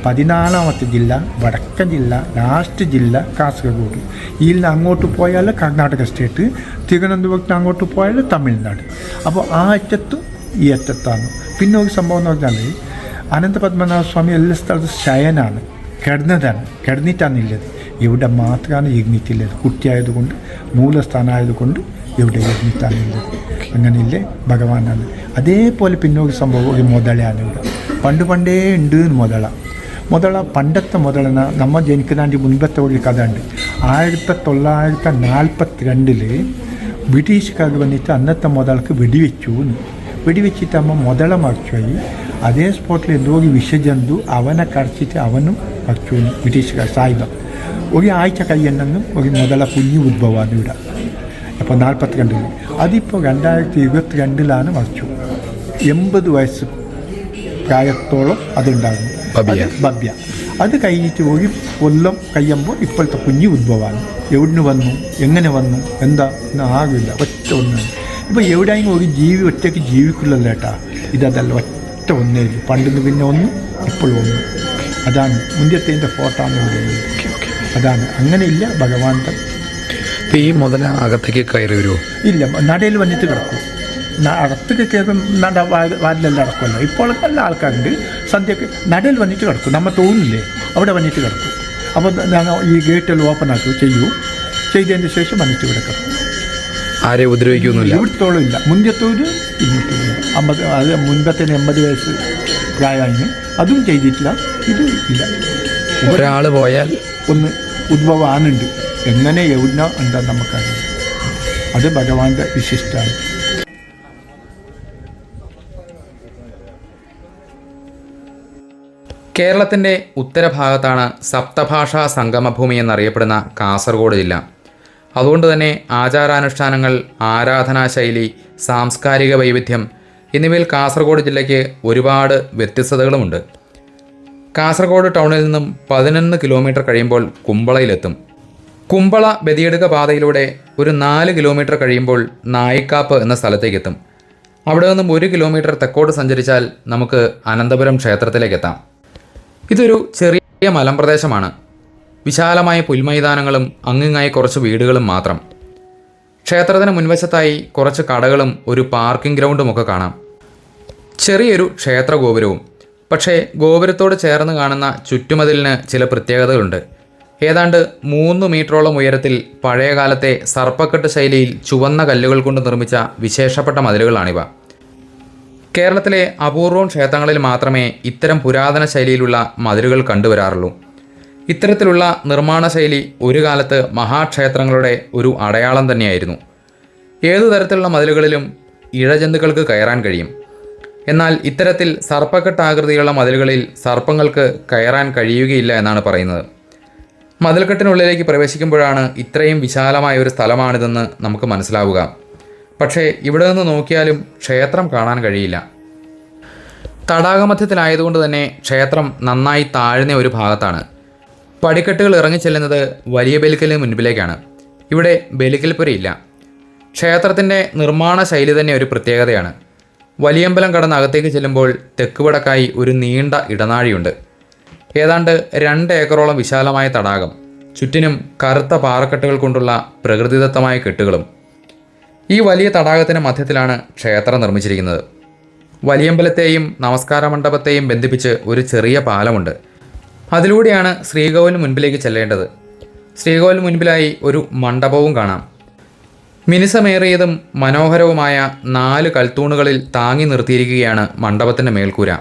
14-ാമത്തെ ജില്ല വടക്കൻ ജില്ല, ലാസ്റ്റ് ജില്ല കാസർഗോഡ്. ഇതിൽ അങ്ങോട്ട് പോയാൽ കർണാടക സ്റ്റേറ്റ്, തിരുവനന്തപുരത്തിന് അങ്ങോട്ട് പോയാൽ തമിഴ്നാട്. അപ്പോൾ ആ അറ്റത്തും ഈ അറ്റത്താണ്. പിന്നെ ഒരു സംഭവം എന്ന് പറഞ്ഞാൽ അനന്തപത്മനാഭ സ്വാമി എല്ലാ സ്ഥലത്തും ശയനാണ്, കിടന്നിട്ടാണില്ലത്. ഇവിടെ മാത്രമാണ് ഇരുന്നിട്ടുള്ളത്. കുട്ടിയായതുകൊണ്ട് മൂലസ്ഥാനമായതുകൊണ്ട് ഇവിടെ ഇരുന്നിട്ടാണുള്ളത്. അങ്ങനെയില്ലേ ഭഗവാനാണ്. അതേപോലെ പിന്നെ ഒരു സംഭവം, ഒരു മുതലയാണ് ഇവിടെ. പണ്ടേ ഉണ്ട് മുതല. പണ്ടത്തെ മുതലന നമ്മൾ ജനിക്കുന്നതിൻ്റെ മുൻപത്തെ ഒരു കഥ ഉണ്ട്. 1942 ബ്രിട്ടീഷുകാർ വന്നിട്ട് അന്നത്തെ മുതലക്ക് വെടിവെച്ചിട്ട് അമ്മ മുതല മറിച്ചുപോയി. അതേ സ്പോട്ടിൽ എന്തോ ഒരു വിഷജന്തു അവനെ കടച്ചിട്ട് അവനും മറിച്ചു ബ്രിട്ടീഷുകാർ സായിബ. ഒരു ആഴ്ച കഴിയുന്നെങ്കിൽ ഒരു മുതല കുഞ്ഞു ഉദ്ഭവമാണ് ഇവിടെ. അപ്പോൾ 42 അതിപ്പോൾ 2022 മറിച്ചു. 80 വയസ്സ് പ്രായത്തോളം അതുണ്ടാകും ബബ്യ. അത് കഴിഞ്ഞിട്ട് ഒരു കൊല്ലം കഴിയുമ്പോൾ ഇപ്പോഴത്തെ കുഞ്ഞു ഉദ്ഭവമാണ്. എവിടുന്ന് വന്നു, എങ്ങനെ വന്നു, എന്താ ആകില്ല. ഒറ്റ ഒന്നാണ്. ഇപ്പോൾ എവിടെയെങ്കിലും ഒരു ജീവി ഒറ്റയ്ക്ക് ജീവിക്കില്ലല്ലോ ഏട്ടാ. ഇതല്ല, ഒറ്റ ഒന്നേ ഇല്ല. പണ്ടിന്ന് പിന്നെ ഒന്ന്, ഇപ്പോഴും ഒന്ന്. അതാണ് മുന്തിയത്തേൻ്റെ ഫോട്ടോ ആണ് പറയുന്നത്. അതാണ്. അങ്ങനെയില്ല ഭഗവാന്റെ. ഈ മുതല അകത്തേക്ക് കയറി വരുമോ? ഇല്ല, നടയിൽ വന്നിട്ട് കിടക്കും. അകത്തേക്ക് കയറും. വാതിലെല്ലാം അടക്കുമല്ലോ. ഇപ്പോൾ നല്ല ആൾക്കാരുണ്ട്. സന്ധ്യക്ക് നടയിൽ വന്നിട്ട് കിടക്കും. നമ്മൾ തോന്നില്ലേ അവിടെ വന്നിട്ട് കിടക്കും. അപ്പോൾ ഞങ്ങൾ ഈ ഗേറ്റെല്ലാം ഓപ്പൺ ആക്കി ചെയ്തതിന് ശേഷം വന്നിട്ട് ഇവിടെ കിടക്കും. ആരെയും ഉപദ്രവിക്കൊന്നുമില്ല. ഇവിടത്തോളം ഇല്ല. മുൻപത്തോട് ഇന്നത്തോട് 50 അത് മുൻപത്തേന് 80 വയസ്സ് പ്രായമായി അതും ചെയ്തിട്ടില്ല. ഇത് ഇല്ല. ഒരാൾ പോയാൽ ഒന്ന് ഉദ്ഭവമാണുണ്ട്. എങ്ങനെ എവിടുന്നോ എന്താ നമുക്കറിയാം. അത് ഭഗവാന്റെ വിശിഷ്ടമാണ്. കേരളത്തിൻ്റെ ഉത്തരഭാഗത്താണ് സപ്തഭാഷാ സംഗമഭൂമി എന്നറിയപ്പെടുന്ന കാസർഗോഡ് ജില്ല. അതുകൊണ്ട് തന്നെ ആചാരാനുഷ്ഠാനങ്ങൾ, ആരാധനാശൈലി, സാംസ്കാരിക വൈവിധ്യം എന്നിവയിൽ കാസർഗോഡ് ജില്ലയ്ക്ക് ഒരുപാട് വ്യത്യസ്തതകളുമുണ്ട്. കാസർഗോഡ് ടൗണിൽ നിന്നും 11 കിലോമീറ്റർ കഴിയുമ്പോൾ കുമ്പളയിലെത്തും. കുമ്പള ബദിയടുക്ക പാതയിലൂടെ ഒരു 4 കിലോമീറ്റർ കഴിയുമ്പോൾ നായിക്കാപ്പ് എന്ന സ്ഥലത്തേക്കെത്തും. അവിടെ നിന്നും 1 കിലോമീറ്റർ തെക്കോട്ട് സഞ്ചരിച്ചാൽ നമുക്ക് അനന്തപുരം ക്ഷേത്രത്തിലേക്കെത്താം. ഇതൊരു ചെറിയ മലമ്പ്രദേശമാണ്. വിശാലമായ പുൽമൈതാനങ്ങളും അങ്ങിങ്ങായി കുറച്ച് വീടുകളും മാത്രം. ക്ഷേത്രത്തിന് മുൻവശത്തായി കുറച്ച് കടകളും ഒരു പാർക്കിംഗ് ഗ്രൗണ്ടുമൊക്കെ കാണാം. ചെറിയൊരു ക്ഷേത്ര ഗോപുരവും. പക്ഷേ ഗോപുരത്തോട് ചേർന്ന് കാണുന്ന ചുറ്റുമതിലിന് ചില പ്രത്യേകതകളുണ്ട്. ഏതാണ്ട് 3 മീറ്ററോളം ഉയരത്തിൽ പഴയകാലത്തെ സർപ്പക്കെട്ട് ശൈലിയിൽ ചുവന്ന കല്ലുകൾ കൊണ്ട് നിർമ്മിച്ച വിശേഷപ്പെട്ട മതിലുകളാണിവ. കേരളത്തിലെ അപൂർവം ക്ഷേത്രങ്ങളിൽ മാത്രമേ ഇത്തരം പുരാതന ശൈലിയിലുള്ള മതിലുകൾ കണ്ടുവരാറുള്ളൂ. ഇത്തരത്തിലുള്ള നിർമ്മാണ ശൈലി ഒരു കാലത്ത് മഹാക്ഷേത്രങ്ങളുടെ ഒരു അടയാളം തന്നെയായിരുന്നു. ഏതു തരത്തിലുള്ള മതിലുകളിലും ഇഴജന്തുക്കൾക്ക് കയറാൻ കഴിയും. എന്നാൽ ഇത്തരത്തിൽ സർപ്പക്കെട്ടാകൃതിയുള്ള മതിലുകളിൽ സർപ്പങ്ങൾക്ക് കയറാൻ കഴിയുകയില്ല എന്നാണ് പറയുന്നത്. മതിൽക്കെട്ടിനുള്ളിലേക്ക് പ്രവേശിക്കുമ്പോഴാണ് ഇത്രയും വിശാലമായ ഒരു സ്ഥലമാണിതെന്ന് നമുക്ക് മനസ്സിലാവുക. പക്ഷേ ഇവിടെ നിന്ന് നോക്കിയാലും ക്ഷേത്രം കാണാൻ കഴിയില്ല. തടാകമധ്യത്തിലായതുകൊണ്ട് തന്നെ ക്ഷേത്രം നന്നായി താഴ്ന്ന ഒരു ഭാഗത്താണ്. പടിക്കെട്ടുകൾ ഇറങ്ങിച്ചെല്ലുന്നത് വലിയ ബലിക്കലിന് മുൻപിലേക്കാണ്. ഇവിടെ ബലിക്കൽപുരയില്ല. ക്ഷേത്രത്തിൻ്റെ നിർമ്മാണ ശൈലി തന്നെ ഒരു പ്രത്യേകതയാണ്. വലിയമ്പലം കടന്ന് അകത്തേക്ക് ചെല്ലുമ്പോൾ തെക്കുവടക്കായി ഒരു നീണ്ട ഇടനാഴിയുണ്ട്. ഏതാണ്ട് 2 ഏക്കറോളം വിശാലമായ തടാകം, ചുറ്റിനും കറുത്ത പാറക്കെട്ടുകൾ കൊണ്ടുള്ള പ്രകൃതിദത്തമായ കെട്ടുകളും. ഈ വലിയ തടാകത്തിന് മധ്യത്തിലാണ് ക്ഷേത്രം നിർമ്മിച്ചിരിക്കുന്നത്. വലിയമ്പലത്തെയും നമസ്കാര മണ്ഡപത്തെയും ബന്ധിപ്പിച്ച് ഒരു ചെറിയ പാലമുണ്ട്. അതിലൂടെയാണ് ശ്രീകോവിലിന് മുൻപിലേക്ക് ചെല്ലേണ്ടത്. ശ്രീകോവിലിന് മുൻപിലായി ഒരു മണ്ഡപവും കാണാം. മിനുസമേറിയതും മനോഹരവുമായ 4 കൽത്തൂണുകളിൽ താങ്ങി നിർത്തിയിരിക്കുകയാണ് മണ്ഡപത്തിൻ്റെ മേൽക്കൂര.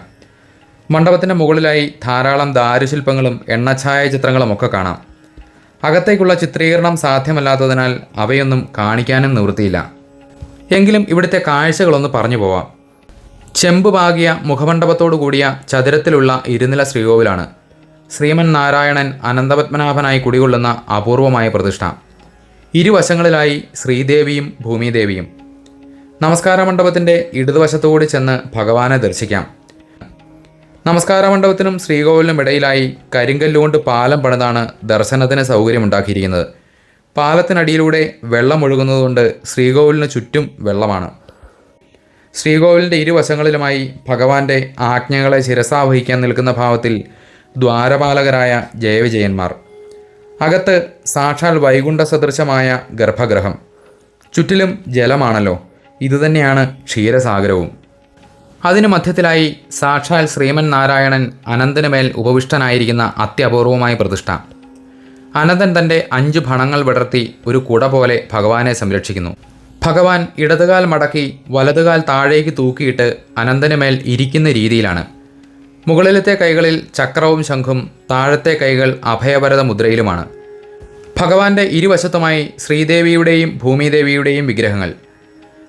മണ്ഡപത്തിൻ്റെ മുകളിലായി ധാരാളം ദാരുശില്പങ്ങളും എണ്ണഛായ ചിത്രങ്ങളുമൊക്കെ കാണാം. അകത്തേക്കുള്ള ചിത്രീകരണം സാധ്യമല്ലാത്തതിനാൽ അവയൊന്നും കാണിക്കാനും നിവൃത്തിയില്ല. എങ്കിലും ഇവിടുത്തെ കാഴ്ചകളൊന്ന് പറഞ്ഞു പോവാം. ചെമ്പ് പാകിയ മുഖമണ്ഡപത്തോടു കൂടിയ ചതുരത്തിലുള്ള ഇരുനില ശ്രീകോവിലാണ്. ശ്രീമൻ നാരായണൻ അനന്തപത്മനാഭനായി കുടികൊള്ളുന്ന അപൂർവമായ പ്രതിഷ്ഠ. ഇരുവശങ്ങളിലായി ശ്രീദേവിയും ഭൂമിദേവിയും. നമസ്കാര മണ്ഡപത്തിൻ്റെ ഇടതുവശത്തുകൂടി ചെന്ന് ഭഗവാനെ ദർശിക്കാം. നമസ്കാര മണ്ഡപത്തിനും ശ്രീകോവിലിനും ഇടയിലായി കരിങ്കല്ലുകൊണ്ട് പാലം പണിതാണ് ദർശനത്തിന് സൗകര്യമുണ്ടാക്കിയിരിക്കുന്നത്. പാലത്തിനടിയിലൂടെ വെള്ളം ഒഴുകുന്നതുകൊണ്ട് ശ്രീകോവിലിന് ചുറ്റും വെള്ളമാണ്. ശ്രീകോവിലിൻ്റെ ഇരുവശങ്ങളിലുമായി ഭഗവാന്റെ ആജ്ഞകളെ ശിരസാവഹിക്കാൻ നിൽക്കുന്ന ഭാവത്തിൽ ദ്വാരപാലകരായ ജയവിജയന്മാർ. അകത്ത് സാക്ഷാൽ വൈകുണ്ഠ സദൃശമായ ഗർഭഗൃഹം. ചുറ്റിലും ജലമാണല്ലോ. ഇതുതന്നെയാണ് ക്ഷീരസാഗരവും. അതിനു മധ്യത്തിലായി സാക്ഷാൽ ശ്രീമൻ നാരായണൻ അനന്തനുമേൽ ഉപവിഷ്ടനായിരിക്കുന്ന അത്യപൂർവമായ പ്രതിഷ്ഠ. അനന്തൻ തൻ്റെ 5 ഭണങ്ങൾ വിടർത്തി ഒരു കുട പോലെ ഭഗവാനെ സംരക്ഷിക്കുന്നു. ഭഗവാൻ ഇടതുകാൽ മടക്കി വലതുകാൽ താഴേക്ക് തൂക്കിയിട്ട് അനന്തനുമേൽ ഇരിക്കുന്ന രീതിയിലാണ്. മുകളിലത്തെ കൈകളിൽ ചക്രവും ശംഖും, താഴത്തെ കൈകൾ അഭയവരത മുദ്രയിലുമാണ്. ഭഗവാന്റെ ഇരുവശത്തുമായി ശ്രീദേവിയുടെയും ഭൂമിദേവിയുടെയും വിഗ്രഹങ്ങൾ.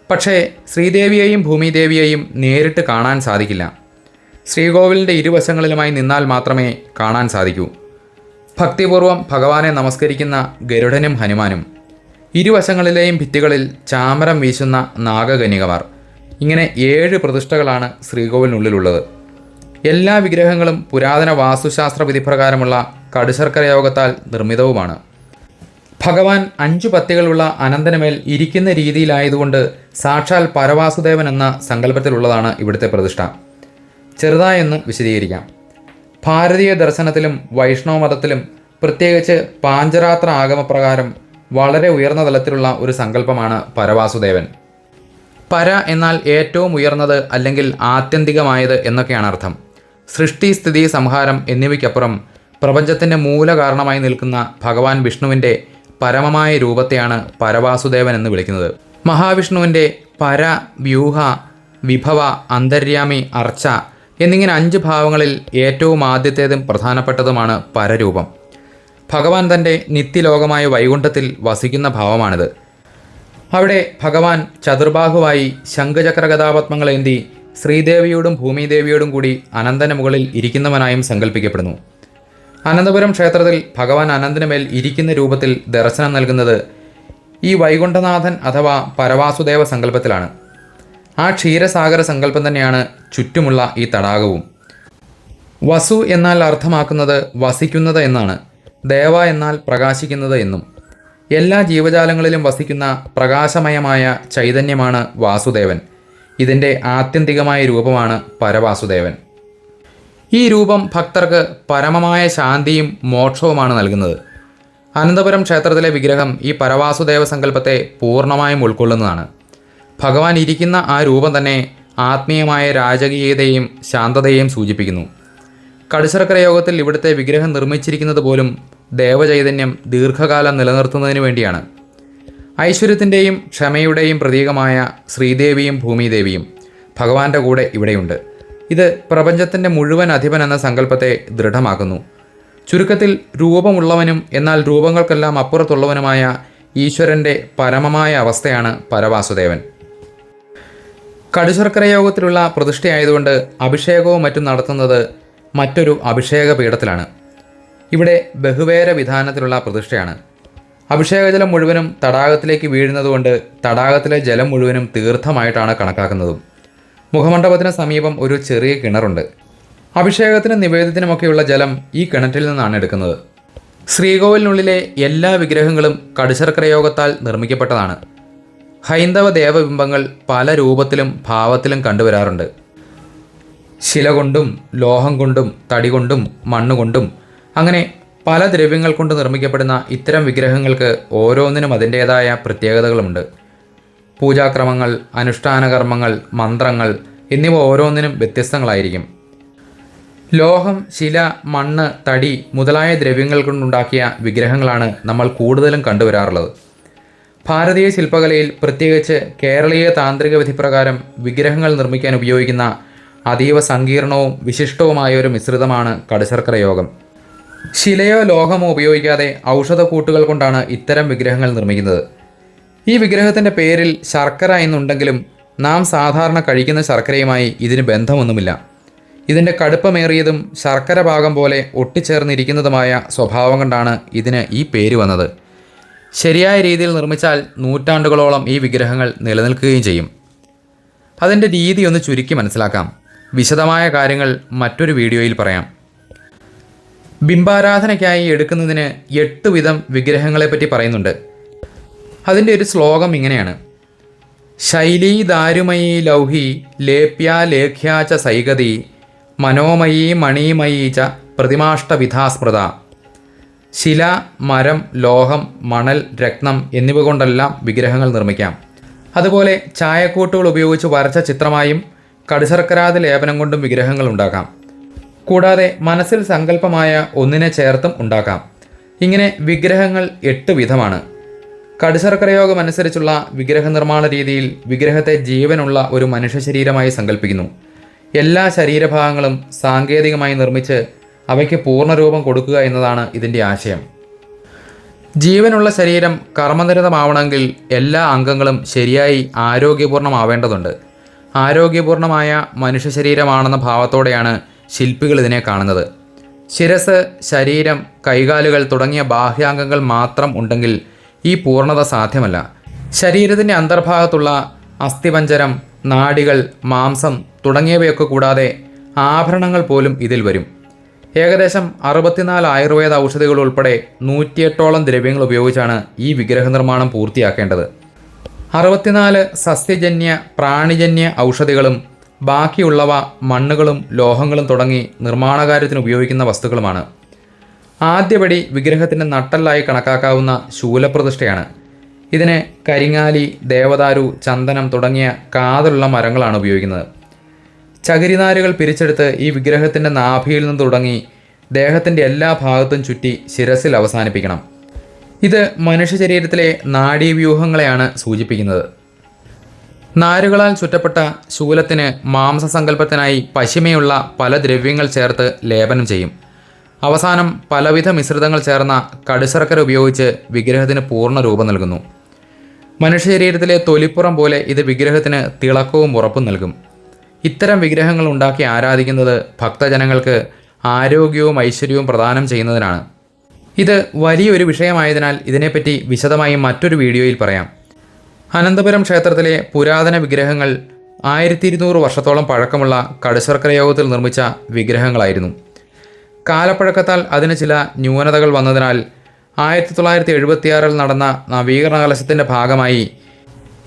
പക്ഷേ ശ്രീദേവിയെയും ഭൂമിദേവിയെയും നേരിട്ട് കാണാൻ സാധിക്കില്ല. ശ്രീകോവിലിൻ്റെ ഇരുവശങ്ങളിലുമായി നിന്നാൽ മാത്രമേ കാണാൻ സാധിക്കൂ. ഭക്തിപൂർവം ഭഗവാനെ നമസ്കരിക്കുന്ന ഗരുഡനും ഹനുമാനും. ഇരുവശങ്ങളിലെയും ഭിത്തികളിൽ ചാമരം വീശുന്ന നാഗകന്യകമാർ. ഇങ്ങനെ 7 പ്രതിഷ്ഠകളാണ് ശ്രീകോവിലിനുള്ളിലുള്ളത്. എല്ലാ വിഗ്രഹങ്ങളും പുരാതന വാസ്തുശാസ്ത്ര വിധിപ്രകാരമുള്ള കടുശർക്കര യോഗത്താൽ നിർമ്മിതവുമാണ്. ഭഗവാൻ 5 പത്തികളുള്ള അനന്തനുമേൽ ഇരിക്കുന്ന രീതിയിലായതുകൊണ്ട് സാക്ഷാൽ പരവാസുദേവൻ എന്ന സങ്കല്പത്തിലുള്ളതാണ് ഇവിടുത്തെ പ്രതിഷ്ഠ. ചെറുതായെന്ന് വിശദീകരിക്കാം. ഭാരതീയ ദർശനത്തിലും വൈഷ്ണവ മതത്തിലും പ്രത്യേകിച്ച് പാഞ്ചരാത്ര ആഗമപ്രകാരം വളരെ ഉയർന്ന തലത്തിലുള്ള ഒരു സങ്കല്പമാണ് പരവാസുദേവൻ. പര എന്നാൽ ഏറ്റവും ഉയർന്നത് അല്ലെങ്കിൽ ആത്യന്തികമായത് എന്നൊക്കെയാണ് അർത്ഥം. സൃഷ്ടി, സ്ഥിതി, സംഹാരം എന്നിവയ്ക്കപ്പുറം പ്രപഞ്ചത്തിൻ്റെ മൂലകാരണമായി നിൽക്കുന്ന ഭഗവാൻ വിഷ്ണുവിൻ്റെ പരമമായ രൂപത്തെയാണ് പരവാസുദേവൻ എന്ന് വിളിക്കുന്നത്. മഹാവിഷ്ണുവിൻ്റെ പര, വ്യൂഹ, വിഭവ, അന്തര്യാമി, അർച്ച എന്നിങ്ങനെ 5 ഭാവങ്ങളിൽ ഏറ്റവും ആദ്യത്തേതും പ്രധാനപ്പെട്ടതുമാണ് പരരൂപം. ഭഗവാൻ തൻ്റെ നിത്യലോകമായ വൈകുണ്ഠത്തിൽ വസിക്കുന്ന ഭാവമാണിത്. അവിടെ ഭഗവാൻ ചതുർബാഹുവായി ശംഖചക്രഗദാപത്മങ്ങളേന്തി ശ്രീദേവിയോടും ഭൂമിദേവിയോടും കൂടി അനന്തന് മുകളിൽ ഇരിക്കുന്നവനായും സങ്കല്പിക്കപ്പെടുന്നു. അനന്തപുരം ക്ഷേത്രത്തിൽ ഭഗവാൻ അനന്തന് മേൽ ഇരിക്കുന്ന രൂപത്തിൽ ദർശനം നൽകുന്നത് ഈ വൈകുണ്ഠനാഥൻ അഥവാ പരവാസുദേവ സങ്കല്പത്തിലാണ്. ആ ക്ഷീരസാഗര സങ്കല്പം തന്നെയാണ് ചുറ്റുമുള്ള ഈ തടാകവും. വസു എന്നാൽ അർത്ഥമാക്കുന്നത് വസിക്കുന്നത് എന്നാണ്. ദേവ എന്നാൽ പ്രകാശിക്കുന്നത് എന്നും. എല്ലാ ജീവജാലങ്ങളിലും വസിക്കുന്ന പ്രകാശമയമായ ചൈതന്യമാണ് വാസുദേവൻ. ഇതിൻ്റെ ആത്യന്തികമായ രൂപമാണ് പരവാസുദേവൻ. ഈ രൂപം ഭക്തർക്ക് പരമമായ ശാന്തിയും മോക്ഷവുമാണ് നൽകുന്നത്. അനന്തപുരം ക്ഷേത്രത്തിലെ വിഗ്രഹം ഈ പരവാസുദേവ സങ്കല്പത്തെ പൂർണ്ണമായും ഉൾക്കൊള്ളുന്നതാണ്. ഭഗവാൻ ഇരിക്കുന്ന ആ രൂപം തന്നെ ആത്മീയമായ രാജകീയതയും ശാന്തതയെയും സൂചിപ്പിക്കുന്നു. കടുശർക്കര യോഗത്തിൽ ഇവിടുത്തെ വിഗ്രഹം നിർമ്മിച്ചിരിക്കുന്നത് പോലും ദേവചൈതന്യം ദീർഘകാലം നിലനിർത്തുന്നതിന് വേണ്ടിയാണ്. ഐശ്വര്യത്തിൻ്റെയും ക്ഷമയുടെയും പ്രതീകമായ ശ്രീദേവിയും ഭൂമിദേവിയും ഭഗവാന്റെ കൂടെ ഇവിടെയുണ്ട്. ഇത് പ്രപഞ്ചത്തിൻ്റെ മുഴുവൻ അധിപൻ എന്ന സങ്കല്പത്തെ ദൃഢമാക്കുന്നു. ചുരുക്കത്തിൽ രൂപമുള്ളവനും എന്നാൽ രൂപങ്ങൾക്കെല്ലാം അപ്പുറത്തുള്ളവനുമായ ഈശ്വരൻ്റെ പരമമായ അവസ്ഥയാണ് പരവാസുദേവൻ. കടുശർക്കര യോഗത്തിലുള്ള പ്രതിഷ്ഠയായതുകൊണ്ട് അഭിഷേകവും മറ്റും നടത്തുന്നത് മറ്റൊരു അഭിഷേക പീഠത്തിലാണ്. ഇവിടെ ബഹുവേര വിധാനത്തിലുള്ള പ്രതിഷ്ഠയാണ്. അഭിഷേകജലം മുഴുവനും തടാകത്തിലേക്ക് വീഴുന്നതുകൊണ്ട് തടാകത്തിലെ ജലം മുഴുവനും തീർത്ഥമായിട്ടാണ് കണക്കാക്കുന്നതും. മുഖമണ്ഡപത്തിന് സമീപം ഒരു ചെറിയ കിണറുണ്ട്. അഭിഷേകത്തിനും നിവേദ്യത്തിനുമൊക്കെയുള്ള ജലം ഈ കിണറ്റിൽ നിന്നാണ് എടുക്കുന്നത്. ശ്രീകോവിലിനുള്ളിലെ എല്ലാ വിഗ്രഹങ്ങളും കടുശർക്കര യോഗത്താൽ നിർമ്മിക്കപ്പെട്ടതാണ്. ഹൈന്ദവ ദേവബിംബങ്ങൾ പല രൂപത്തിലും ഭാവത്തിലും കണ്ടുവരാറുണ്ട്. ശില കൊണ്ടും ലോഹം കൊണ്ടും തടി കൊണ്ടും മണ്ണുകൊണ്ടും അങ്ങനെ പല ദ്രവ്യങ്ങൾ കൊണ്ട് നിർമ്മിക്കപ്പെടുന്ന ഇത്തരം വിഗ്രഹങ്ങൾക്ക് ഓരോന്നിനും അതിൻ്റേതായ പ്രത്യേകതകളുമുണ്ട്. പൂജാക്രമങ്ങൾ, അനുഷ്ഠാനകർമ്മങ്ങൾ, മന്ത്രങ്ങൾ എന്നിവ ഓരോന്നിനും വ്യത്യസ്തങ്ങളായിരിക്കും. ലോഹം, ശില, മണ്ണ്, തടി മുതലായ ദ്രവ്യങ്ങൾ കൊണ്ടുണ്ടാക്കിയ വിഗ്രഹങ്ങളാണ് നമ്മൾ കൂടുതലും കണ്ടുവരാറുള്ളത്. ഭാരതീയ ശില്പകലയിൽ പ്രത്യേകിച്ച് കേരളീയ താന്ത്രിക വിധിപ്രകാരം വിഗ്രഹങ്ങൾ നിർമ്മിക്കാൻ ഉപയോഗിക്കുന്ന അതീവ സങ്കീർണവും വിശിഷ്ടവുമായ ഒരു മിശ്രിതമാണ് കടുശർക്കര യോഗം. ശിലയോ ലോഹമോ ഉപയോഗിക്കാതെ ഔഷധക്കൂട്ടുകൾ കൊണ്ടാണ് ഇത്തരം വിഗ്രഹങ്ങൾ നിർമ്മിക്കുന്നത്. ഈ വിഗ്രഹത്തിൻ്റെ പേരിൽ ശർക്കര എന്നുണ്ടെങ്കിലും നാം സാധാരണ കഴിക്കുന്ന ശർക്കരയുമായി ഇതിന് ബന്ധമൊന്നുമില്ല. ഇതിൻ്റെ കടുപ്പമേറിയതും ശർക്കര പാകം പോലെ ഒട്ടിച്ചേർന്നിരിക്കുന്നതുമായ സ്വഭാവം കൊണ്ടാണ് ഇതിന് ഈ പേര് വന്നത്. ശരിയായ രീതിയിൽ നിർമ്മിച്ചാൽ നൂറ്റാണ്ടുകളോളം ഈ വിഗ്രഹങ്ങൾ നിലനിൽക്കുകയും ചെയ്യും. അതിൻ്റെ രീതി ഒന്ന് ചുരുക്കി മനസ്സിലാക്കാം. വിശദമായ കാര്യങ്ങൾ മറ്റൊരു വീഡിയോയിൽ പറയാം. ബിംബാരാധനയ്ക്കായി എടുക്കുന്നതിന് 8 വിധം വിഗ്രഹങ്ങളെപ്പറ്റി പറയുന്നുണ്ട്. അതിൻ്റെ ഒരു ശ്ലോകം ഇങ്ങനെയാണ്: ശൈലീ ദാരുമയീ ലൗഹി ലേപ്യാ ലേഖ്യാച സൈകതി മനോമയീ മണീമയീ ച പ്രതിമാഷ്ടവിധാസ്മൃത. ശില, മരം, ലോഹം, മണൽ, രത്നം എന്നിവ കൊണ്ടെല്ലാം വിഗ്രഹങ്ങൾ നിർമ്മിക്കാം. അതുപോലെ ചായക്കൂട്ടുകൾ ഉപയോഗിച്ച് വരച്ച ചിത്രമായും കടുശർക്കരാതി ലേപനം കൊണ്ടും വിഗ്രഹങ്ങൾ ഉണ്ടാക്കാം. കൂടാതെ മനസ്സിൽ സങ്കല്പമായ ഒന്നിനെ ചേർത്തും ഉണ്ടാക്കാം. ഇങ്ങനെ വിഗ്രഹങ്ങൾ 8 വിധമാണ്. കടുശർക്കരയോഗം അനുസരിച്ചുള്ള വിഗ്രഹ നിർമ്മാണ രീതിയിൽ വിഗ്രഹത്തെ ജീവനുള്ള ഒരു മനുഷ്യ ശരീരമായി സങ്കല്പിക്കുന്നു. എല്ലാ ശരീരഭാഗങ്ങളും സാങ്കേതികമായി നിർമ്മിച്ച് അവയ്ക്ക് പൂർണ്ണരൂപം കൊടുക്കുക എന്നതാണ് ഇതിൻ്റെ ആശയം. ജീവനുള്ള ശരീരം കർമ്മനിരതമാവണമെങ്കിൽ എല്ലാ അംഗങ്ങളും ശരിയായി ആരോഗ്യപൂർണ്ണമാവേണ്ടതുണ്ട്. ആരോഗ്യപൂർണ്ണമായ മനുഷ്യ ശരീരമാണെന്ന ഭാവത്തോടെയാണ് ശില്പികൾ ഇതിനെ കാണുന്നത്. ശിരസ്, ശരീരം, കൈകാലുകൾ തുടങ്ങിയ ബാഹ്യാംഗങ്ങൾ മാത്രം ഉണ്ടെങ്കിൽ ഈ പൂർണ്ണത സാധ്യമല്ല. ശരീരത്തിൻ്റെ അന്തർഭാഗത്തുള്ള അസ്ഥിപഞ്ജരം, നാഡികൾ, മാംസം തുടങ്ങിയവയൊക്കെ കൂടാതെ ആഭരണങ്ങൾ പോലും ഇതിൽ വരും. ഏകദേശം 64 ആയുർവേദ ഔഷധികൾ ഉൾപ്പെടെ 108ഓളം ദ്രവ്യങ്ങൾ ഉപയോഗിച്ചാണ് ഈ വിഗ്രഹ നിർമ്മാണം പൂർത്തിയാക്കേണ്ടത്. 64 സസ്യജന്യ പ്രാണിജന്യ ഔഷധികളും ബാക്കിയുള്ളവ മണ്ണുകളും ലോഹങ്ങളും തുടങ്ങി നിർമ്മാണകാര്യത്തിന് ഉപയോഗിക്കുന്ന വസ്തുക്കളുമാണ്. ആദ്യപടി വിഗ്രഹത്തിൻ്റെ നട്ടെല്ലായി കണക്കാക്കാവുന്ന ശൂലപ്രതിഷ്ഠയാണ്. ഇതിന് കരിങ്ങാലി, ദേവദാരു, ചന്ദനം തുടങ്ങിയ കാതലുള്ള മരങ്ങളാണ് ഉപയോഗിക്കുന്നത്. ചകിരിനാരുകൾ പിരിച്ചെടുത്ത് ഈ വിഗ്രഹത്തിൻ്റെ നാഭിയിൽ നിന്ന് തുടങ്ങി ദേഹത്തിൻ്റെ എല്ലാ ഭാഗത്തും ചുറ്റി ശിരസിൽ അവസാനിപ്പിക്കണം. ഇത് മനുഷ്യ ശരീരത്തിലെ നാഡീവ്യൂഹങ്ങളെയാണ് സൂചിപ്പിക്കുന്നത്. നാരുകളാൽ ചുറ്റപ്പെട്ട ശൂലത്തിന് മാംസസങ്കല്പത്തിനായി പശിമയുള്ള പല ദ്രവ്യങ്ങൾ ചേർത്ത് ലേപനം ചെയ്യും. അവസാനം പലവിധ മിശ്രിതങ്ങൾ ചേർന്ന കടുശർക്കര ഉപയോഗിച്ച് വിഗ്രഹത്തിന് പൂർണ്ണ രൂപം നൽകുന്നു. മനുഷ്യശരീരത്തിലെ തൊലിപ്പുറം പോലെ ഇത് വിഗ്രഹത്തിന് തിളക്കവും ഉറപ്പും നൽകും. ഇത്തരം വിഗ്രഹങ്ങൾ ഉണ്ടാക്കി ആരാധിക്കുന്നത് ഭക്തജനങ്ങൾക്ക് ആരോഗ്യവും ഐശ്വര്യവും പ്രദാനം ചെയ്യുന്നതിനാണ്. ഇത് വലിയൊരു വിഷയമായതിനാൽ ഇതിനെപ്പറ്റി വിശദമായി മറ്റൊരു വീഡിയോയിൽ പറയാം. അനന്തപുരം ക്ഷേത്രത്തിലെ പുരാതന വിഗ്രഹങ്ങൾ 1200 വർഷത്തോളം പഴക്കമുള്ള കടുശർക്കര യോഗത്തിൽ നിർമ്മിച്ച വിഗ്രഹങ്ങളായിരുന്നു. കാലപ്പഴക്കത്താൽ അതിന് ചില ന്യൂനതകൾ വന്നതിനാൽ 1976 നടന്ന നവീകരണ കലശത്തിൻ്റെ ഭാഗമായി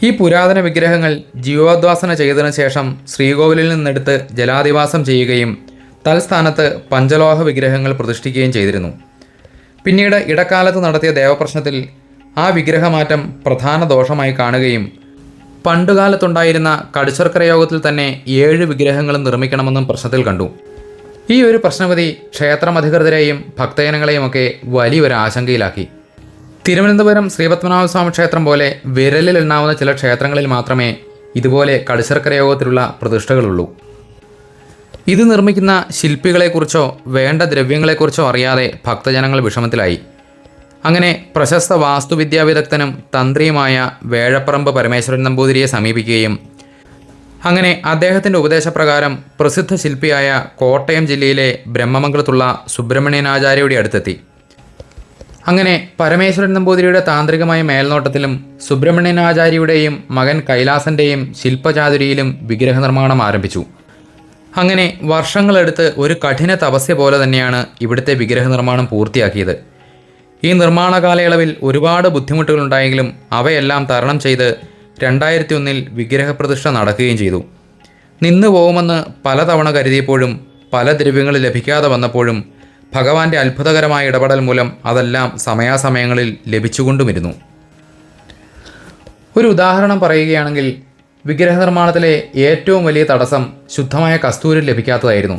ഈ പുരാതന വിഗ്രഹങ്ങൾ ജീവോദ്വാസന ചെയ്തതിനു ശേഷം ശ്രീകോവിലിൽ നിന്നെടുത്ത് ജലാധിവാസം ചെയ്യുകയും തൽസ്ഥാനത്ത് പഞ്ചലോഹ വിഗ്രഹങ്ങൾ പ്രതിഷ്ഠിക്കുകയും ചെയ്തിരുന്നു. പിന്നീട് ഇടക്കാലത്ത് നടത്തിയ ദേവപ്രശ്നത്തിൽ ആ വിഗ്രഹമാറ്റം പ്രധാന ദോഷമായി കാണുകയും പണ്ടുകാലത്തുണ്ടായിരുന്ന കടുശർക്കര യോഗത്തിൽ തന്നെ 7 വിഗ്രഹങ്ങളും നിർമ്മിക്കണമെന്നും പ്രശ്നത്തിൽ കണ്ടു. ഈ ഒരു പ്രശ്നഗതി ക്ഷേത്രമധികൃതരെയും ഭക്തജനങ്ങളെയുമൊക്കെ വലിയൊരു ആശങ്കയിലാക്കി. തിരുവനന്തപുരം ശ്രീപത്മനാഭസ്വാമി ക്ഷേത്രം പോലെ വിരലിൽ എണ്ണാവുന്ന ചില ക്ഷേത്രങ്ങളിൽ മാത്രമേ ഇതുപോലെ കടുശർക്കര യോഗത്തിലുള്ള പ്രതിഷ്ഠകളുള്ളൂ. ഇത് നിർമ്മിക്കുന്ന ശില്പികളെക്കുറിച്ചോ വേണ്ട ദ്രവ്യങ്ങളെക്കുറിച്ചോ അറിയാതെ ഭക്തജനങ്ങൾ വിഷമത്തിലായി. അങ്ങനെ പ്രശസ്ത വാസ്തുവിദ്യാ വിദഗ്ധനും തന്ത്രിയുമായ വേഴപ്പറമ്പ് പരമേശ്വരൻ നമ്പൂതിരിയെ സമീപിക്കുകയും അങ്ങനെ അദ്ദേഹത്തിൻ്റെ ഉപദേശപ്രകാരം പ്രസിദ്ധ ശില്പിയായ കോട്ടയം ജില്ലയിലെ ബ്രഹ്മമംഗലത്തുള്ള സുബ്രഹ്മണ്യനാചാര്യയുടെ അടുത്തെത്തി. അങ്ങനെ പരമേശ്വരൻ നമ്പൂതിരിയുടെ താന്ത്രികമായ മേൽനോട്ടത്തിലും സുബ്രഹ്മണ്യനാചാര്യയുടെയും മകൻ കൈലാസൻ്റെയും ശില്പചാതുരിയിലും വിഗ്രഹ നിർമ്മാണം ആരംഭിച്ചു. അങ്ങനെ വർഷങ്ങളെടുത്ത് ഒരു കഠിന തപസ്യ പോലെ തന്നെയാണ് ഇവിടുത്തെ വിഗ്രഹ നിർമ്മാണം പൂർത്തിയാക്കിയത്. ഈ നിർമ്മാണ കാലയളവിൽ ഒരുപാട് ബുദ്ധിമുട്ടുകളുണ്ടായെങ്കിലും അവയെല്ലാം തരണം ചെയ്ത് 2001 വിഗ്രഹപ്രതിഷ്ഠ നടക്കുകയും ചെയ്തു. നിന്നു പോകുമെന്ന് പലതവണ കരുതിയപ്പോഴും പല ദ്രവ്യങ്ങൾ ലഭിക്കാതെ വന്നപ്പോഴും ഭഗവാന്റെ അത്ഭുതകരമായ ഇടപെടൽ മൂലം അതെല്ലാം സമയാസമയങ്ങളിൽ ലഭിച്ചുകൊണ്ടുമിരുന്നു. ഒരു ഉദാഹരണം പറയുകയാണെങ്കിൽ വിഗ്രഹ നിർമ്മാണത്തിലെ ഏറ്റവും വലിയ തടസ്സം ശുദ്ധമായ കസ്തൂരി ലഭിക്കാത്തതായിരുന്നു.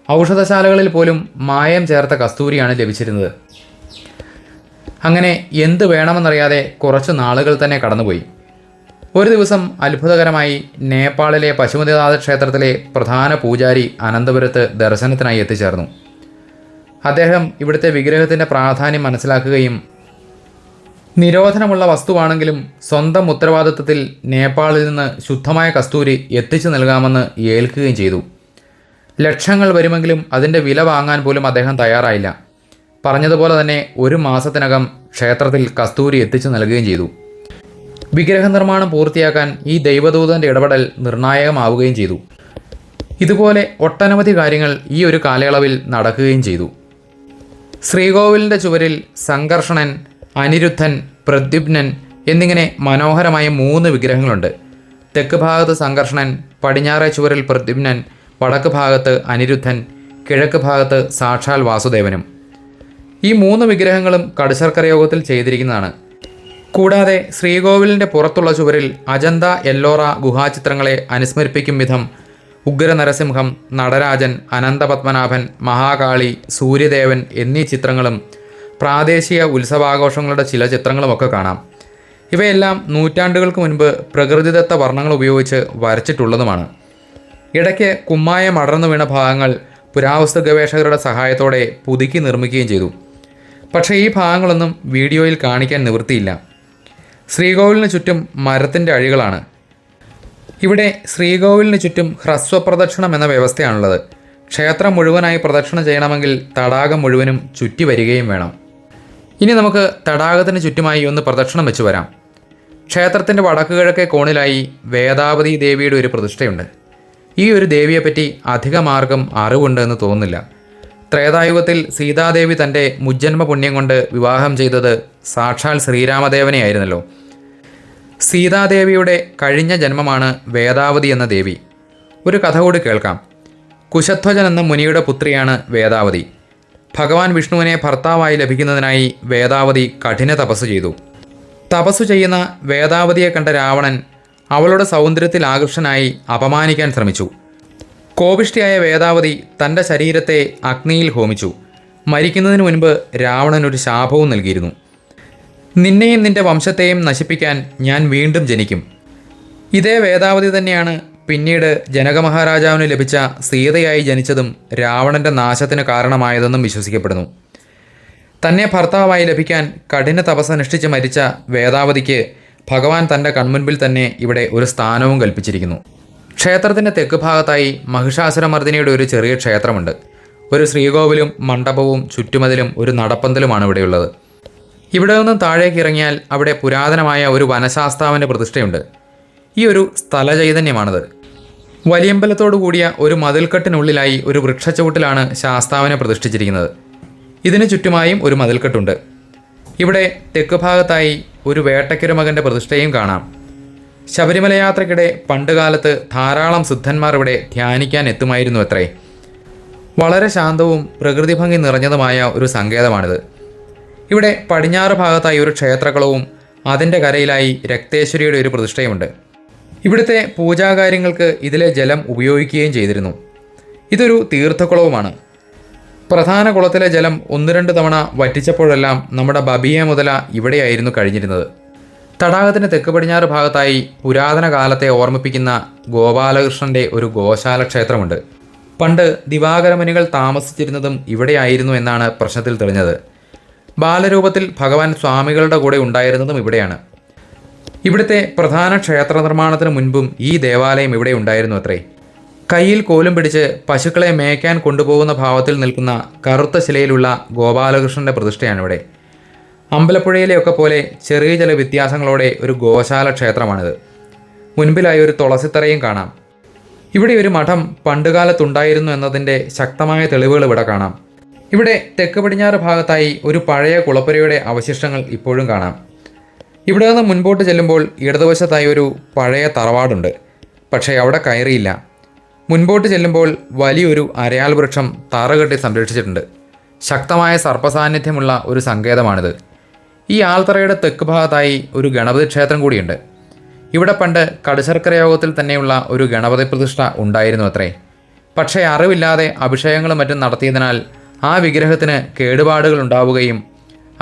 ഔഷധശാലകളിൽ പോലും മായം ചേർത്ത കസ്തൂരിയാണ് ലഭിച്ചിരുന്നത്. അങ്ങനെ എന്ത് വേണമെന്നറിയാതെ കുറച്ച് നാളുകൾ തന്നെ കടന്നുപോയി. ഒരു ദിവസം അത്ഭുതകരമായി നേപ്പാളിലെ പശുപതിനാഥ ക്ഷേത്രത്തിലെ പ്രധാന പൂജാരി അനന്തപുരത്ത് ദർശനത്തിനായി എത്തിച്ചേർന്നു. അദ്ദേഹം ഇവിടുത്തെ വിഗ്രഹത്തിൻ്റെ പ്രാധാന്യം മനസ്സിലാക്കുകയും നിരോധനമുള്ള വസ്തുവാണെങ്കിലും സ്വന്തം ഉത്തരവാദിത്വത്തിൽ നേപ്പാളിൽ നിന്ന് ശുദ്ധമായ കസ്തൂരി എത്തിച്ചു നൽകാമെന്ന് ഏൽക്കുകയും ചെയ്തു. ലക്ഷങ്ങൾ വരുമെങ്കിലും അതിൻ്റെ വില വാങ്ങാൻ പോലും അദ്ദേഹം തയ്യാറായില്ല. പറഞ്ഞതുപോലെ തന്നെ 1 മാസത്തിനകം ക്ഷേത്രത്തിൽ കസ്തൂരി എത്തിച്ചു നൽകുകയും ചെയ്തു. വിഗ്രഹ നിർമ്മാണം പൂർത്തിയാക്കാൻ ഈ ദൈവദൂതൻ്റെ ഇടപെടൽ നിർണായകമാവുകയും ചെയ്തു. ഇതുപോലെ ഒട്ടനവധി കാര്യങ്ങൾ ഈ ഒരു കാലയളവിൽ നടക്കുകയും ചെയ്തു. ശ്രീകോവിലിൻ്റെ ചുവരിൽ സംഘർഷണൻ, അനിരുദ്ധൻ, പ്രദ്യുപ്നൻ എന്നിങ്ങനെ മനോഹരമായ 3 വിഗ്രഹങ്ങളുണ്ട്. തെക്ക് ഭാഗത്ത് സംഘർഷണൻ, പടിഞ്ഞാറേ ചുവരിൽ പ്രദ്യുപ്നൻ, വടക്ക് ഭാഗത്ത് അനിരുദ്ധൻ, കിഴക്ക് ഭാഗത്ത് സാക്ഷാൽ വാസുദേവനും. ഈ 3 വിഗ്രഹങ്ങളും കടുശർക്കര യോഗത്തിൽ ചെയ്തിരിക്കുന്നതാണ്. കൂടാതെ ശ്രീകോവിലിൻ്റെ പുറത്തുള്ള ചുവരിൽ അജന്ത എല്ലോറ ഗുഹാചിത്രങ്ങളെ അനുസ്മരിപ്പിക്കും വിധം ഉഗ്ര നരസിംഹം, നടരാജൻ, അനന്തപത്മനാഭൻ, മഹാകാളി, സൂര്യദേവൻ എന്നീ ചിത്രങ്ങളും പ്രാദേശിക ഉത്സവാഘോഷങ്ങളുടെ ചില ചിത്രങ്ങളുമൊക്കെ കാണാം. ഇവയെല്ലാം നൂറ്റാണ്ടുകൾക്ക് മുൻപ് പ്രകൃതിദത്ത വർണ്ണങ്ങൾ ഉപയോഗിച്ച് വരച്ചിട്ടുള്ളതുമാണ്. ഇടയ്ക്ക് കുമ്മായം അടർന്നു വീണ ഭാഗങ്ങൾ പുരാവസ്തു ഗവേഷകരുടെ സഹായത്തോടെ പുതുക്കി നിർമ്മിക്കുകയും ചെയ്തു. പക്ഷേ ഈ ഭാഗങ്ങളൊന്നും വീഡിയോയിൽ കാണിക്കാൻ നിവൃത്തിയില്ല. ശ്രീകോവിലിന് ചുറ്റും മരത്തിൻ്റെ അഴികളാണ്. ഇവിടെ ശ്രീകോവിലിന് ചുറ്റും ഹ്രസ്വപ്രദക്ഷിണം എന്ന വ്യവസ്ഥയാണുള്ളത്. ക്ഷേത്രം മുഴുവനായി പ്രദക്ഷിണം ചെയ്യണമെങ്കിൽ തടാകം മുഴുവനും ചുറ്റി വരികയും വേണം. ഇനി നമുക്ക് തടാകത്തിന് ചുറ്റുമായി ഒന്ന് പ്രദക്ഷിണം വെച്ച് വരാം. ക്ഷേത്രത്തിൻ്റെ വടക്ക് കിഴക്കേ കോണിലായി വേദാവതി ദേവിയുടെ ഒരു പ്രതിഷ്ഠയുണ്ട്. ഈ ഒരു ദേവിയെപ്പറ്റി അധികമാർക്കും അറിവുണ്ട് എന്ന് തോന്നുന്നില്ല. ത്രേതായുഗത്തിൽ സീതാദേവി തൻ്റെ മുജ്ജന്മ പുണ്യം കൊണ്ട് വിവാഹം ചെയ്തത് സാക്ഷാൽ ശ്രീരാമദേവനെയായിരുന്നല്ലോ. സീതാദേവിയുടെ കഴിഞ്ഞ ജന്മമാണ് വേദാവതി എന്ന ദേവി. ഒരു കഥ കൂടി കേൾക്കാം. കുശധ്വജൻ എന്ന മുനിയുടെ പുത്രിയാണ് വേദാവതി. ഭഗവാൻ വിഷ്ണുവിനെ ഭർത്താവായി ലഭിക്കുന്നതിനായി വേദാവതി കഠിന തപസ് ചെയ്തു. തപസ്സു ചെയ്യുന്ന വേദാവതിയെ കണ്ട രാവണൻ അവളുടെ സൗന്ദര്യത്തിൽ ആകർഷനായി അപമാനിക്കാൻ ശ്രമിച്ചു. കോപിഷ്ഠിയായ വേദാവതി തൻ്റെ ശരീരത്തെ അഗ്നിയിൽ ഹോമിച്ചു. മരിക്കുന്നതിന് മുൻപ് രാവണൻ ഒരു ശാപവും നൽകിയിരുന്നു. നിന്നെയും നിന്റെ വംശത്തെയും നശിപ്പിക്കാൻ ഞാൻ വീണ്ടും ജനിക്കും. ഇതേ വേദാവതി തന്നെയാണ് പിന്നീട് ജനക മഹാരാജാവിന് ലഭിച്ച സീതയായി ജനിച്ചതും രാവണൻ്റെ നാശത്തിന് കാരണമായതെന്നും വിശ്വസിക്കപ്പെടുന്നു. തന്നെ ഭർത്താവായി ലഭിക്കാൻ കഠിന തപസ്സനുഷ്ഠിച്ച് മരിച്ച വേദാവതിക്ക് ഭഗവാൻ തൻ്റെ കൺമുൻപിൽ തന്നെ ഇവിടെ ഒരു സ്ഥാനവും കൽപ്പിച്ചിരിക്കുന്നു. ക്ഷേത്രത്തിൻ്റെ തെക്ക് ഭാഗത്തായി മഹിഷാസുരമർദിനിയുടെ ഒരു ചെറിയ ക്ഷേത്രമുണ്ട്. ഒരു ശ്രീകോവിലും മണ്ഡപവും ചുറ്റുമതിലും ഒരു നടപ്പന്തലുമാണ് ഇവിടെയുള്ളത്. ഇവിടെ നിന്നും താഴേക്ക് ഇറങ്ങിയാൽ അവിടെ പുരാതനമായ ഒരു വനശാസ്താവിൻ്റെ പ്രതിഷ്ഠയുണ്ട്. ഈ ഒരു സ്ഥലചൈതന്യമാണിത്. വലിയമ്പലത്തോടു കൂടിയ ഒരു മതിൽക്കെട്ടിനുള്ളിലായി ഒരു വൃക്ഷച്ചുവട്ടിലാണ് ശാസ്താവിനെ പ്രതിഷ്ഠിച്ചിരിക്കുന്നത്. ഇതിനു ചുറ്റുമായും ഒരു മതിൽക്കെട്ടുണ്ട്. ഇവിടെ തെക്ക് ഭാഗത്തായി ഒരു വേട്ടയ്ക്കൊരുമകൻ്റെ പ്രതിഷ്ഠയും കാണാം. ശബരിമല യാത്രയ്ക്കിടെ പണ്ടുകാലത്ത് ധാരാളം സിദ്ധന്മാർ ഇവിടെ ധ്യാനിക്കാൻ എത്തുമായിരുന്നു അത്രേ. വളരെ ശാന്തവും പ്രകൃതി ഭംഗി നിറഞ്ഞതുമായ ഒരു സങ്കേതമാണിത്. ഇവിടെ പടിഞ്ഞാറ് ഭാഗത്തായി ഒരു ക്ഷേത്രകുളവും അതിൻ്റെ കരയിലായി രക്തേശ്വരിയുടെ ഒരു പ്രതിഷ്ഠയുമുണ്ട്. ഇവിടുത്തെ പൂജാകാര്യങ്ങൾക്ക് ഇതിലെ ജലം ഉപയോഗിക്കുകയും ചെയ്തിരുന്നു. ഇതൊരു തീർത്ഥക്കുളവുമാണ്. പ്രധാന കുളത്തിലെ ജലം 1-2 തവണ വറ്റിച്ചപ്പോഴെല്ലാം നമ്മുടെ ബബിയ മുതല ഇവിടെയായിരുന്നു കഴിഞ്ഞിരുന്നത്. തടാകത്തിൻ്റെ തെക്ക് പടിഞ്ഞാറ് ഭാഗത്തായി പുരാതന കാലത്തെ ഓർമ്മിപ്പിക്കുന്ന ഗോപാലകൃഷ്ണൻ്റെ ഒരു ഗോശാല ക്ഷേത്രമുണ്ട്. പണ്ട് ദിവാകരമുനികൾ താമസിച്ചിരുന്നതും ഇവിടെയായിരുന്നു എന്നാണ് പ്രശ്നത്തിൽ തെളിഞ്ഞത്. ബാലരൂപത്തിൽ ഭഗവാൻ സ്വാമികളുടെ കൂടെ ഉണ്ടായിരുന്നതും ഇവിടെയാണ്. ഇവിടുത്തെ പ്രധാന ക്ഷേത്ര നിർമ്മാണത്തിന് മുൻപും ഈ ദേവാലയം ഇവിടെ ഉണ്ടായിരുന്നു അത്രേ. കയ്യിൽ കോലും പിടിച്ച് പശുക്കളെ മേയ്ക്കാൻ കൊണ്ടുപോകുന്ന ഭാവത്തിൽ നിൽക്കുന്ന കറുത്ത ശിലയിലുള്ള ഗോപാലകൃഷ്ണൻ്റെ പ്രതിഷ്ഠയാണിവിടെ. അമ്പലപ്പുഴയിലെയൊക്കെ പോലെ ചെറിയ ചില വ്യത്യാസങ്ങളോടെ ഒരു ഗോശാല ക്ഷേത്രമാണിത്. മുൻപിലായി ഒരു തുളസിത്തറയും കാണാം. ഇവിടെ ഒരു മഠം പണ്ടുകാലത്തുണ്ടായിരുന്നു എന്നതിൻ്റെ ശക്തമായ തെളിവുകൾ ഇവിടെ കാണാം. ഇവിടെ തെക്ക് പടിഞ്ഞാറ് ഭാഗത്തായി ഒരു പഴയ കുളപ്പുരയുടെ അവശിഷ്ടങ്ങൾ ഇപ്പോഴും കാണാം. ഇവിടെ നിന്ന് മുൻപോട്ട് ചെല്ലുമ്പോൾ ഇടതുവശത്തായി ഒരു പഴയ തറവാടുണ്ട്. പക്ഷേ അവിടെ കയറിയില്ല. മുൻപോട്ട് ചെല്ലുമ്പോൾ വലിയൊരു അരയാൽ വൃക്ഷം തറകെട്ടി സംരക്ഷിച്ചിട്ടുണ്ട്. ശക്തമായ സർപ്പസാന്നിധ്യമുള്ള ഒരു സങ്കേതമാണിത്. ഈ ആൽത്തറയുടെ തെക്ക് ഭാഗത്തായി ഒരു ഗണപതി ക്ഷേത്രം കൂടിയുണ്ട്. ഇവിടെ പണ്ട് കടുശർക്കര യോഗത്തിൽ തന്നെയുള്ള ഒരു ഗണപതി പ്രതിഷ്ഠ ഉണ്ടായിരുന്നു അത്രേ. പക്ഷേ അറിവില്ലാതെ അഭിഷേകങ്ങളും മറ്റും നടത്തിയതിനാൽ ആ വിഗ്രഹത്തിന് കേടുപാടുകൾ ഉണ്ടാവുകയും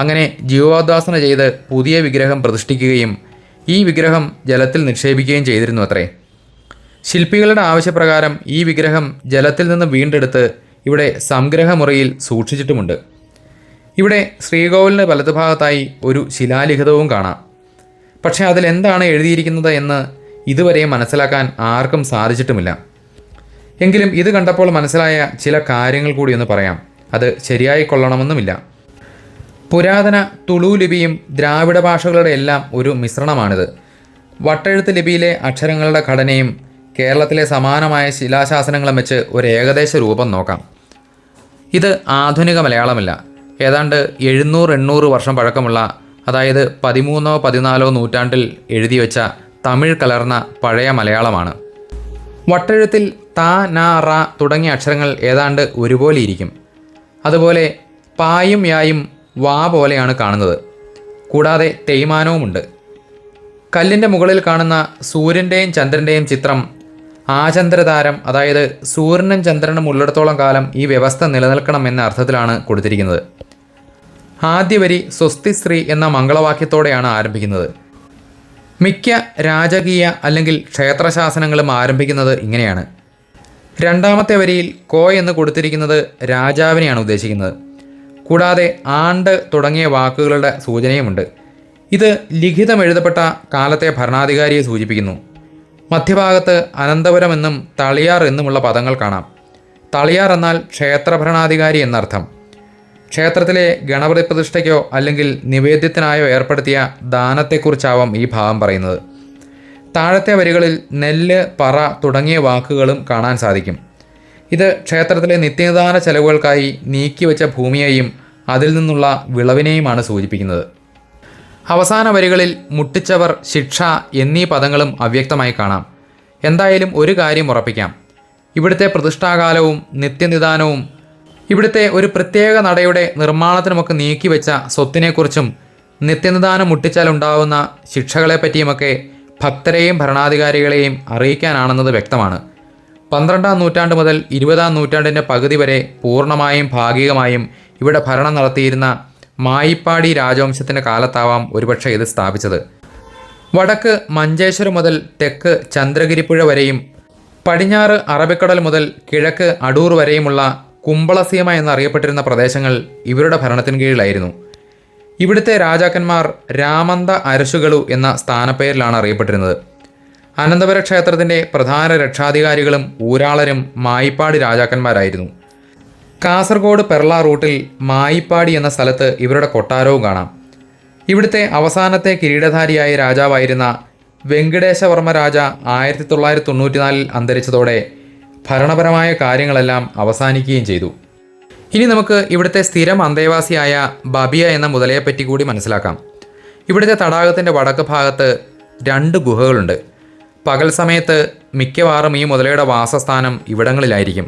അങ്ങനെ ജീവോദ്വാസന ചെയ്ത് പുതിയ വിഗ്രഹം പ്രതിഷ്ഠിക്കുകയും ഈ വിഗ്രഹം ജലത്തിൽ നിക്ഷേപിക്കുകയും ചെയ്തിരുന്നു അത്രേ. ശില്പികളുടെ ആവശ്യപ്രകാരം ഈ വിഗ്രഹം ജലത്തിൽ നിന്ന് വീണ്ടെടുത്ത് ഇവിടെ സംഗ്രഹമുറിയിൽ സൂക്ഷിച്ചിട്ടുമുണ്ട്. ഇവിടെ ശ്രീകോവിലിൻ്റെ വലതുഭാഗത്തായി ഒരു ശിലാലിഖിതവും കാണാം. പക്ഷേ അതിലെന്താണ് എഴുതിയിരിക്കുന്നത് എന്ന് ഇതുവരെ മനസ്സിലാക്കാൻ ആർക്കും സാധിച്ചിട്ടുമില്ല. എങ്കിലും ഇത് കണ്ടപ്പോൾ മനസ്സിലായ ചില കാര്യങ്ങൾ കൂടി ഒന്ന് പറയാം. അത് ശരിയായി കൊള്ളണമെന്നുമില്ല. പുരാതന തുളു ലിപിയും ദ്രാവിഡ ഭാഷകളുടെ എല്ലാം ഒരു മിശ്രണമാണിത്. വട്ടെഴുത്ത് ലിപിയിലെ അക്ഷരങ്ങളുടെ ഘടനയും കേരളത്തിലെ സമാനമായ ശിലാശാസനങ്ങളും വെച്ച് ഒരു ഏകദേശ രൂപം നോക്കാം. ഇത് ആധുനിക മലയാളമല്ല. ഏതാണ്ട് 700-800 വർഷം പഴക്കമുള്ള, അതായത് 13-14 നൂറ്റാണ്ടിൽ എഴുതി വെച്ച തമിഴ് കലർന്ന പഴയ മലയാളമാണ്. വട്ടെഴുത്തിൽ ത, ന, റ തുടങ്ങിയ അക്ഷരങ്ങൾ ഏതാണ്ട് ഒരുപോലെ ഇരിക്കും. അതുപോലെ പായും യായും വാ പോലെയാണ് കാണുന്നത്. കൂടാതെ തേയ്മാനവുമുണ്ട്. കല്ലിൻ്റെ മുകളിൽ കാണുന്ന സൂര്യൻ്റെയും ചന്ദ്രൻ്റെയും ചിത്രം ആചന്ദ്രതാരം, അതായത് സൂര്യനും ചന്ദ്രനും ഉള്ളിടത്തോളം കാലം ഈ വ്യവസ്ഥ നിലനിൽക്കണം എന്ന അർത്ഥത്തിലാണ് കൊടുത്തിരിക്കുന്നത്. ആദ്യ വരി സ്വസ്തി ശ്രീ എന്ന മംഗളവാക്യത്തോടെയാണ് ആരംഭിക്കുന്നത്. മിക്ക രാജകീയ അല്ലെങ്കിൽ ക്ഷേത്രശാസനങ്ങളും ആരംഭിക്കുന്നത് ഇങ്ങനെയാണ്. രണ്ടാമത്തെ വരിയിൽ കോ എന്ന് കൊടുത്തിരിക്കുന്നത് രാജാവിനെയാണ് ഉദ്ദേശിക്കുന്നത്. കൂടാതെ ആണ്ട് തുടങ്ങിയ വാക്കുകളുടെ സൂചനയുമുണ്ട്. ഇത് ലിഖിതം എഴുതപ്പെട്ട കാലത്തെ ഭരണാധികാരിയെ സൂചിപ്പിക്കുന്നു. മധ്യഭാഗത്ത് അനന്തപുരം എന്നും തളിയാർ എന്നുമുള്ള പദങ്ങൾ കാണാം. തളിയാർ എന്നാൽ ക്ഷേത്ര ഭരണാധികാരി എന്നർത്ഥം. ക്ഷേത്രത്തിലെ ഗണപതി പ്രതിഷ്ഠയ്ക്കോ അല്ലെങ്കിൽ നിവേദ്യത്തിനായോ ഏർപ്പെടുത്തിയ ദാനത്തെക്കുറിച്ചാവാം ഈ ഭാവം പറയുന്നത്. താഴത്തെ വരികളിൽ നെല്ല്, പറ തുടങ്ങിയ വാക്കുകളും കാണാൻ സാധിക്കും. ഇത് ക്ഷേത്രത്തിലെ നിത്യനിദാന ചെലവുകൾക്കായി നീക്കിവെച്ച ഭൂമിയെയും അതിൽ നിന്നുള്ള വിളവിനെയുമാണ് സൂചിപ്പിക്കുന്നത്. അവസാന വരികളിൽ മുട്ടിച്ചവർ, ശിക്ഷ എന്നീ പദങ്ങളും അവ്യക്തമായി കാണാം. എന്തായാലും ഒരു കാര്യം ഉറപ്പിക്കാം. ഇവിടുത്തെ പ്രതിഷ്ഠാകാലവും നിത്യനിദാനവും ഇവിടുത്തെ ഒരു പ്രത്യേക നടയുടെ നിർമ്മാണത്തിനുമൊക്കെ നീക്കിവെച്ച സ്വത്തിനെക്കുറിച്ചും നിത്യനിദാനം മുട്ടിച്ചാൽ ഉണ്ടാകുന്ന ശിക്ഷകളെപ്പറ്റിയുമൊക്കെ ഭക്തരെയും ഭരണാധികാരികളെയും അറിയിക്കാനാണെന്നത് വ്യക്തമാണ്. 12-ാം നൂറ്റാണ്ട് മുതൽ 20-ാം നൂറ്റാണ്ടിൻ്റെ പകുതി വരെ പൂർണ്ണമായും ഭാഗികമായും ഇവിടെ ഭരണം നടത്തിയിരുന്ന മായിപ്പാടി രാജവംശത്തിൻ്റെ കാലത്താവാം ഒരുപക്ഷെ ഇത് സ്ഥാപിച്ചത്. വടക്ക് മഞ്ചേശ്വരം മുതൽ തെക്ക് ചന്ദ്രഗിരിപ്പുഴ വരെയും പടിഞ്ഞാറ് അറബിക്കടൽ മുതൽ കിഴക്ക് അടൂർ വരെയുമുള്ള കുമ്പളസീമ എന്നറിയപ്പെട്ടിരുന്ന പ്രദേശങ്ങൾ ഇവരുടെ ഭരണത്തിന് കീഴിലായിരുന്നു. ഇവിടുത്തെ രാജാക്കന്മാർ രാമന്ത അരശുകളു എന്ന സ്ഥാനപ്പേരിലാണ് അറിയപ്പെട്ടിരുന്നത്. അനന്തപുര ക്ഷേത്രത്തിൻ്റെ പ്രധാന രക്ഷാധികാരികളും ഊരാളരും മായിപ്പാടി രാജാക്കന്മാരായിരുന്നു. കാസർഗോഡ് പെർള റൂട്ടിൽ മായിപ്പാടി എന്ന സ്ഥലത്ത് ഇവരുടെ കൊട്ടാരവും കാണാം. ഇവിടുത്തെ അവസാനത്തെ കിരീടധാരിയായ രാജാവായിരുന്ന വെങ്കടേശവർമ്മ രാജ 1994 അന്തരിച്ചതോടെ ഭരണപരമായ കാര്യങ്ങളെല്ലാം അവസാനിക്കുകയും ചെയ്തു. ഇനി നമുക്ക് ഇവിടുത്തെ സ്ഥിരം അന്തേവാസിയായ ബബിയ എന്ന മുതലയെപ്പറ്റി കൂടി മനസ്സിലാക്കാം. ഇവിടുത്തെ തടാകത്തിൻ്റെ വടക്ക് ഭാഗത്ത് 2 ഗുഹകളുണ്ട്. പകൽ സമയത്ത് മിക്കവാറും ഈ മുതലയുടെ വാസസ്ഥാനം ഇവിടങ്ങളിലായിരിക്കും.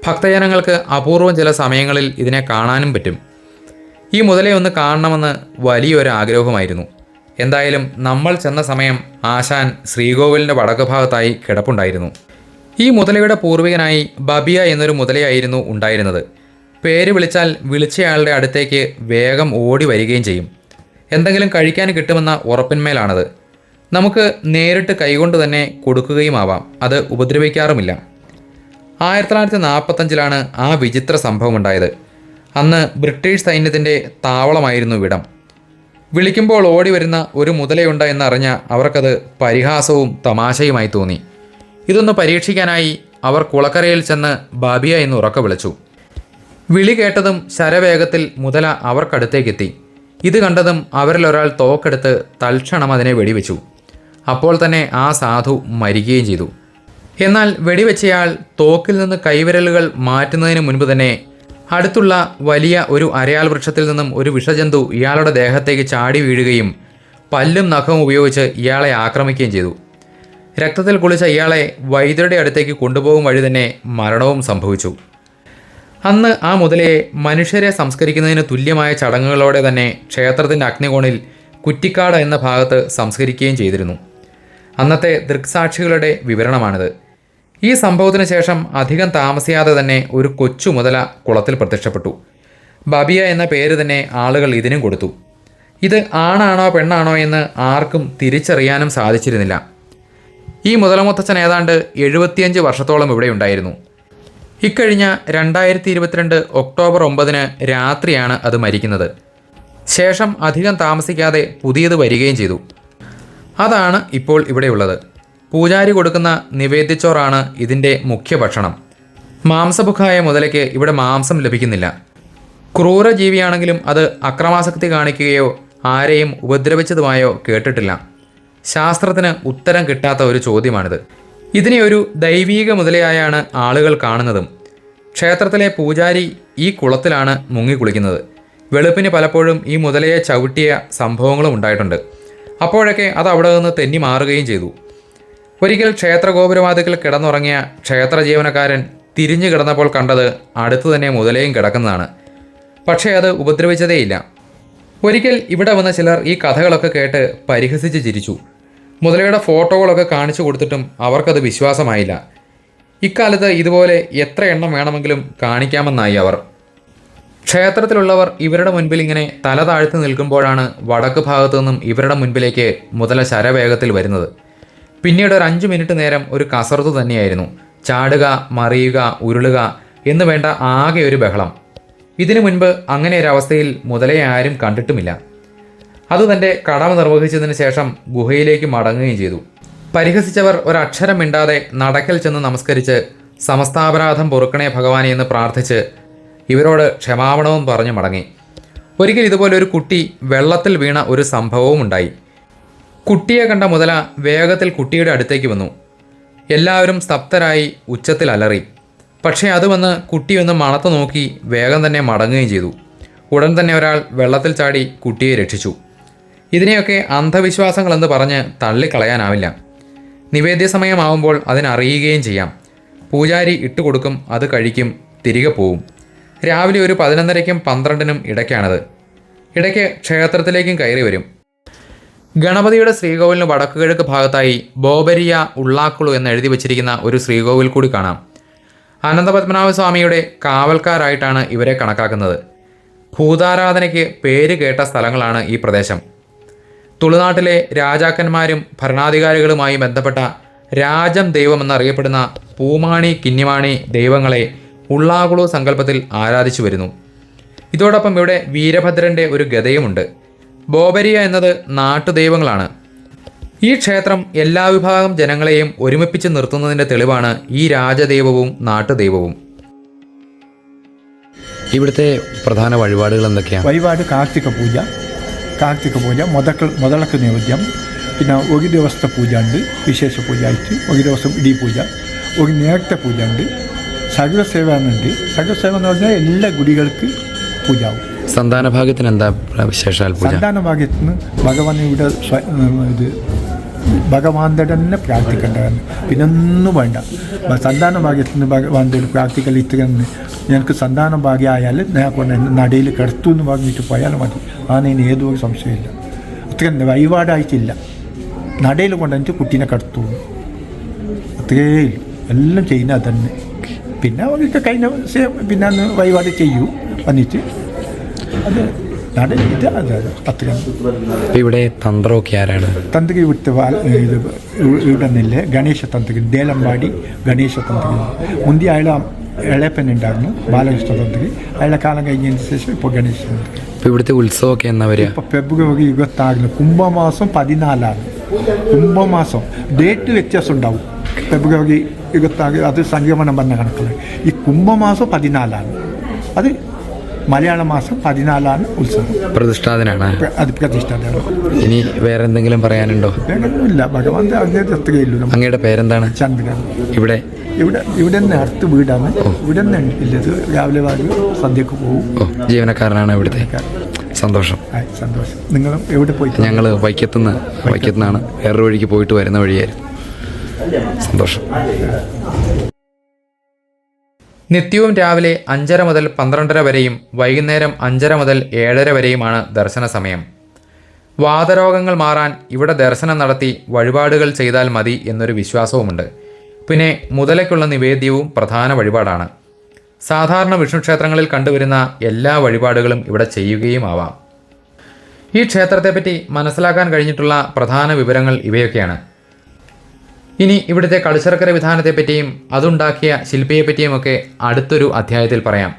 ഭക്തജനങ്ങൾക്ക് അപൂർവം ചില സമയങ്ങളിൽ ഇതിനെ കാണാനും പറ്റും. ഈ മുതലയെ ഒന്ന് കാണണമെന്ന് വലിയൊരു ആഗ്രഹമായിരുന്നു. എന്തായാലും നമ്മൾ ചെന്ന സമയം ആശാൻ ശ്രീകോവിലിൻ്റെ വടക്ക് ഭാഗത്തായി കിടപ്പുണ്ടായിരുന്നു. ഈ മുതലയുടെ പൂർവികനായി ബബിയ എന്നൊരു മുതലയായിരുന്നു ഉണ്ടായിരുന്നത്. പേര് വിളിച്ചാൽ വിളിച്ചയാളുടെ അടുത്തേക്ക് വേഗം ഓടി വരികയും ചെയ്യും. എന്തെങ്കിലും കഴിക്കാൻ കിട്ടുമെന്ന ഉറപ്പിന്മേലാണത്. നമുക്ക് നേരിട്ട് കൈകൊണ്ട് തന്നെ കൊടുക്കുകയുമാവാം. അത് ഉപദ്രവിക്കാറുമില്ല. 1945 ആ വിചിത്ര സംഭവമുണ്ടായത്. അന്ന് ബ്രിട്ടീഷ് സൈന്യത്തിൻ്റെ താവളമായിരുന്നു ഇവിടം. വിളിക്കുമ്പോൾ ഓടി വരുന്ന ഒരു മുതലയുണ്ട് എന്നറിഞ്ഞ അവർക്കത് പരിഹാസവും തമാശയുമായി തോന്നി. ഇതൊന്ന് പരീക്ഷിക്കാനായി അവർ കുളക്കരയിൽ ചെന്ന് ബാബിയ എന്ന് ഉറക്കെ വിളിച്ചു. വിളി കേട്ടതും ശരവേഗത്തിൽ മുതല അവർക്കടുത്തേക്കെത്തി. ഇത് കണ്ടതും അവരിലൊരാൾ തോക്കെടുത്ത് തൽക്ഷണം അതിനെ വെടിവെച്ചു. അപ്പോൾ തന്നെ ആ സാധു മരിക്കുകയും ചെയ്തു. എന്നാൽ വെടിവെച്ചയാൾ തോക്കിൽ നിന്ന് കൈവിരലുകൾ മാറ്റുന്നതിന് മുൻപ് തന്നെ അടുത്തുള്ള വലിയ ഒരു അരയാൽ വൃക്ഷത്തിൽ നിന്നും ഒരു വിഷജന്തു ഇയാളുടെ ദേഹത്തേക്ക് ചാടി വീഴുകയും പല്ലും നഖവും ഉപയോഗിച്ച് ഇയാളെ ആക്രമിക്കുകയും ചെയ്തു. രക്തത്തിൽ കുളിച്ച ഇയാളെ വൈദ്യരുടെ അടുത്തേക്ക് കൊണ്ടുപോകും വഴി തന്നെ മരണവും സംഭവിച്ചു. അന്ന് ആ മുതലയെ മനുഷ്യരെ സംസ്കരിക്കുന്നതിന് തുല്യമായ ചടങ്ങുകളോടെ തന്നെ ക്ഷേത്രത്തിൻ്റെ അഗ്നികോണിൽ കുറ്റിക്കാട് എന്ന ഭാഗത്ത് സംസ്കരിക്കുകയും ചെയ്തിരുന്നു. അന്നത്തെ ദൃക്സാക്ഷികളുടെ വിവരണമാണിത്. ഈ സംഭവത്തിന് ശേഷം അധികം താമസിയാതെ തന്നെ ഒരു കൊച്ചു മുതല കുളത്തിൽ പ്രത്യക്ഷപ്പെട്ടു. ബബിയ എന്ന പേര് തന്നെ ആളുകൾ ഇതിനും കൊടുത്തു. ഇത് ആണാണോ പെണ്ണാണോ എന്ന് ആർക്കും തിരിച്ചറിയാനും സാധിച്ചിരുന്നില്ല. ഈ മുതലമുത്തച്ഛൻ ഏതാണ്ട് 75 വർഷത്തോളം ഇവിടെ ഉണ്ടായിരുന്നു. ഇക്കഴിഞ്ഞ 2022 ഒക്ടോബർ 9 രാത്രിയാണ് അത് മരിക്കുന്നത്. ശേഷം അധികം താമസിക്കാതെ പുതിയത് വരികയും ചെയ്തു. അതാണ് ഇപ്പോൾ ഇവിടെയുള്ളത്. പൂജാരി കൊടുക്കുന്ന നിവേദ്യച്ചോറാണ് ഇതിൻ്റെ മുഖ്യ ഭക്ഷണം. മാംസഭുക്കായ മുതലയ്ക്ക് ഇവിടെ മാംസം ലഭിക്കുന്നില്ല. ക്രൂരജീവിയാണെങ്കിലും അത് അക്രമാസക്തി കാണിക്കുകയോ ആരെയും ഉപദ്രവിച്ചതുമായോ കേട്ടിട്ടില്ല. ശാസ്ത്രത്തിന് ഉത്തരം കിട്ടാത്ത ഒരു ചോദ്യമാണിത്. ഇതിനെ ഒരു ദൈവീക മുതലയായാണ് ആളുകൾ കാണുന്നതും. ക്ഷേത്രത്തിലെ പൂജാരി ഈ കുളത്തിലാണ് മുങ്ങിക്കുളിക്കുന്നത്. വെളുപ്പിന് പലപ്പോഴും ഈ മുതലയെ ചവിട്ടിയ സംഭവങ്ങളും ഉണ്ടായിട്ടുണ്ട്. അപ്പോഴൊക്കെ അത് അവിടെ നിന്ന് തെന്നി മാറുകയും ചെയ്തു. ഒരിക്കൽ ക്ഷേത്രഗോപുരവാതിക്കൽ കിടന്നുറങ്ങിയ ക്ഷേത്ര ജീവനക്കാരൻ തിരിഞ്ഞു കിടന്നപ്പോൾ കണ്ടത് അടുത്തു തന്നെ മുതലയും കിടക്കുന്നതാണ്. പക്ഷേ അത് ഉപദ്രവിച്ചതേയില്ല. ഒരിക്കൽ ഇവിടെ വന്ന ചിലർ ഈ കഥകളൊക്കെ കേട്ട് പരിഹസിച്ച് ചിരിച്ചു. മുതലയുടെ ഫോട്ടോകളൊക്കെ കാണിച്ചു കൊടുത്തിട്ടും അവർക്കത് വിശ്വാസമായില്ല. ഇക്കാലത്ത് ഇതുപോലെ എത്ര എണ്ണം വേണമെങ്കിലും കാണിക്കാമെന്നായി അവർ. ക്ഷേത്രത്തിലുള്ളവർ ഇവരുടെ മുൻപിൽ ഇങ്ങനെ തല താഴ്ത്തി നിൽക്കുമ്പോഴാണ് വടക്ക് ഭാഗത്തു നിന്നും ഇവരുടെ മുൻപിലേക്ക് മുതല ശരവേഗത്തിൽ വരുന്നത്. പിന്നീട് ഒരു 5 മിനിറ്റ് നേരം ഒരു കസർത്ത് തന്നെയായിരുന്നു. ചാടുക, മറിയുക, ഉരുളുക എന്ന് വേണ്ട ആകെ ഒരു ബഹളം. ഇതിനു മുൻപ് അങ്ങനെ ഒരവസ്ഥയിൽ മുതലയെ ആരും കണ്ടിട്ടുമില്ല. അത് തൻ്റെ കടമ നിർവഹിച്ചതിന് ശേഷം ഗുഹയിലേക്ക് മടങ്ങുകയും ചെയ്തു. പരിഹസിച്ചവർ ഒരക്ഷരം മിണ്ടാതെ നടക്കൽ ചെന്ന് നമസ്കരിച്ച് സമസ്താപരാധം പൊറുക്കണേ ഭഗവാനെ എന്ന് പ്രാർത്ഥിച്ച് ഇവരോട് ക്ഷമാപണവും പറഞ്ഞു മടങ്ങി. ഒരിക്കൽ ഇതുപോലെ ഒരു കുട്ടി വെള്ളത്തിൽ വീണ ഒരു സംഭവവും ഉണ്ടായി. കുട്ടിയെ കണ്ട മുതല വേഗത്തിൽ കുട്ടിയുടെ അടുത്തേക്ക് വന്നു. എല്ലാവരും സ്തബ്ധരായി ഉച്ചത്തിൽ അലറി. പക്ഷേ അത് വന്ന് കുട്ടിയൊന്ന് മണത്ത് നോക്കി വേഗം തന്നെ മടങ്ങുകയും ചെയ്തു. ഉടൻ തന്നെ ഒരാൾ വെള്ളത്തിൽ ചാടി കുട്ടിയെ രക്ഷിച്ചു. ഇതിനെയൊക്കെ അന്ധവിശ്വാസങ്ങളെന്ന് പറഞ്ഞ് തള്ളിക്കളയാനാവില്ല. നിവേദ്യ സമയമാവുമ്പോൾ അതിനറിയുകയും ചെയ്യാം. പൂജാരി ഇട്ടുകൊടുക്കും, അത് കഴിക്കും, തിരികെ പോവും. രാവിലെ ഒരു 11:30ക്കും 12നും ഇടയ്ക്കാണത്. ഇടയ്ക്ക് ക്ഷേത്രത്തിലേക്കും കയറി വരും. ഗണപതിയുടെ ശ്രീകോവിലിന് വടക്കുകിഴക്ക് ഭാഗത്തായി ബോബരിയ ഉള്ളാക്കുളു എന്ന് എഴുതി വച്ചിരിക്കുന്ന ഒരു ശ്രീകോവിൽ കൂടി കാണാം. അനന്തപത്മനാഭസ്വാമിയുടെ കാവൽക്കാരായിട്ടാണ് ഇവരെ കണക്കാക്കുന്നത്. ഭൂതാരാധനയ്ക്ക് പേര് കേട്ട സ്ഥലങ്ങളാണ് ഈ പ്രദേശം. തുളുനാട്ടിലെ രാജാക്കന്മാരും ഭരണാധികാരികളുമായി ബന്ധപ്പെട്ട രാജം ദൈവം എന്നറിയപ്പെടുന്ന പൂമാണി കിന്നിമാണി ദൈവങ്ങളെ ഉള്ളാകുളു സങ്കല്പത്തിൽ ആരാധിച്ചു വരുന്നു. ഇതോടൊപ്പം ഇവിടെ വീരഭദ്രൻ്റെ ഒരു ഗദയുമുണ്ട്. ബോബരിയ എന്നത് നാട്ടുദൈവങ്ങളാണ്. ഈ ക്ഷേത്രം എല്ലാ വിഭാഗം ജനങ്ങളെയും ഒരുമിപ്പിച്ച് നിർത്തുന്നതിൻ്റെ തെളിവാണ് ഈ രാജദൈവവും നാട്ടുദൈവവും. ഇവിടുത്തെ പ്രധാന വഴിപാടുകൾ എന്തൊക്കെയാണ്? വഴിപാട് കാർത്തിക പൂജ മുതലക്ക് നൈവേദ്യം, പിന്നെ ഒരു ദിവസത്തെ പൂജ ഉണ്ട്, വിശേഷ പൂജ ആയിട്ട് ഒരു ദിവസം ഇടീ പൂജ, ഒരു നേരത്തെ പൂജ ഉണ്ട്, സകലസേവ എന്നുണ്ട്. സകലസേവ എന്ന് പറഞ്ഞാൽ എല്ലാ ഗുടികൾക്ക് പൂജ ആവും. സന്താന ഭാഗ്യത്തിന് എന്താ വിശേഷാൽ പൂജ? സന്താന ഭാഗ്യത്തിന് ഭഗവാൻ ഇവിടെ ഇത് ഭഗവാന്റെ തന്നെ പ്രാർത്ഥിക്കേണ്ടതാണ്, പിന്നെ ഒന്നും വേണ്ട. സന്താന ഭാഗ്യത്തിന് ഭഗവാന്റെ പ്രാർത്ഥിക്കൽ ഇത്ര തന്നെ. ഞങ്ങൾക്ക് സന്താന ഭാഗ്യമായാൽ ഞാൻ കൊണ്ട് നടയിൽ കിടത്തു എന്ന് പറഞ്ഞിട്ട് പോയാൽ മതി. അതിന് ഏതോ ഒരു സംശയമില്ല. അത്ര തന്നെ വഴിപാടായിട്ടില്ല. നടയിൽ കൊണ്ടുവന്നിട്ട് കുട്ടീനെ കിടത്തു, അത്രേ ഇല്ല. എല്ലാം ചെയ്യുന്നത് തന്നെ. പിന്നെ അവർക്ക് കഴിഞ്ഞ പിന്നെ അന്ന് വഴിപാട് ചെയ്യൂ വന്നിട്ട് അത് നടന്നിട്ട് അത് അത്ര. ഇവിടെ തന്ത്രമൊക്കെ ആരാണ്? തന്ത്രി വിട്ട് ഇത് ഇവിടെ നിന്നില്ലേ ഗണേശ തന്ത്രി, ദേലമ്പാടി ഗണേശ തന്ത്രി. മുന്തി അയാളെ ഇളയപ്പനുണ്ടായിരുന്നു ബാലകൃഷ്ണ തന്ത്രി. അയാളെ കാലം കഴിഞ്ഞതിന് ശേഷം ഇപ്പോൾ ഗണേശ തന്ത്രി. ഇപ്പോൾ ഇവിടുത്തെ ഉത്സവമൊക്കെ എന്നാ വരിക? ഇപ്പോൾ ഫെബ്രുവരി 26 കുംഭമാസം 14 കുംഭമാസം. ഡേറ്റ് വ്യത്യാസം ഉണ്ടാവും. ഫെബ്രുവരി 26 അത് സംക്രമണം പറഞ്ഞ കണക്കുകൾ. ഈ കുംഭമാസം 14 അത് മലയാള മാസം 14 ഉത്സവം. പ്രതിഷ്ഠാദിനാണ് അത് പ്രതിഷ്ഠാനാണ്. ഇനി വേറെ എന്തെങ്കിലും പറയാനുണ്ടോ? വേറൊന്നുമില്ല. ഭഗവാന്റെ അങ്ങനത്തെ എത്തുകയില്ലല്ലോ. അങ്ങയുടെ പേരെന്താണ്? ചന്ദ്രൻ. ഇവിടെ ഇവിടെ തന്നെ അടുത്ത് വീടാണ്. ഇവിടെ തന്നെ ഇല്ലത്. രാവിലെ വാങ്ങി സന്ധ്യക്ക് പോകും. ജീവനക്കാരനാണ് ഇവിടുത്തെ. സന്തോഷം. സന്തോഷം. നിങ്ങളും എവിടെ പോയി? ഞങ്ങൾ വൈക്കത്തുനിന്നാണ്. വേറൊരു വഴിക്ക് പോയിട്ട് വരുന്ന വഴിയായിരുന്നു. സന്തോഷം. നിത്യവും രാവിലെ 5:30 മുതൽ 12:30 വരെയും വൈകുന്നേരം 5:30 മുതൽ 7:30 വരെയുമാണ് ദർശന സമയം. വാതരോഗങ്ങൾ മാറാൻ ഇവിടെ ദർശനം നടത്തി വഴിപാടുകൾ ചെയ്താൽ മതി എന്നൊരു വിശ്വാസവുമുണ്ട്. പിന്നെ മുതലയ്ക്കുള്ള നിവേദ്യവും പ്രധാന വഴിപാടാണ്. സാധാരണ വിഷ്ണു ക്ഷേത്രങ്ങളിൽ കണ്ടുവരുന്ന എല്ലാ വഴിപാടുകളും ഇവിടെ ചെയ്യുകയും ആവാം. ഈ ക്ഷേത്രത്തെപ്പറ്റി മനസ്സിലാക്കാൻ കഴിഞ്ഞിട്ടുള്ള പ്രധാന വിവരങ്ങൾ ഇവയൊക്കെയാണ്. ഇനി ഇവിടുത്തെ കളിശർക്കര വിധാനത്തെപ്പറ്റിയും അതുണ്ടാക്കിയ ശില്പിയെപ്പറ്റിയുമൊക്കെ അടുത്തൊരു അധ്യായത്തിൽ പറയാം.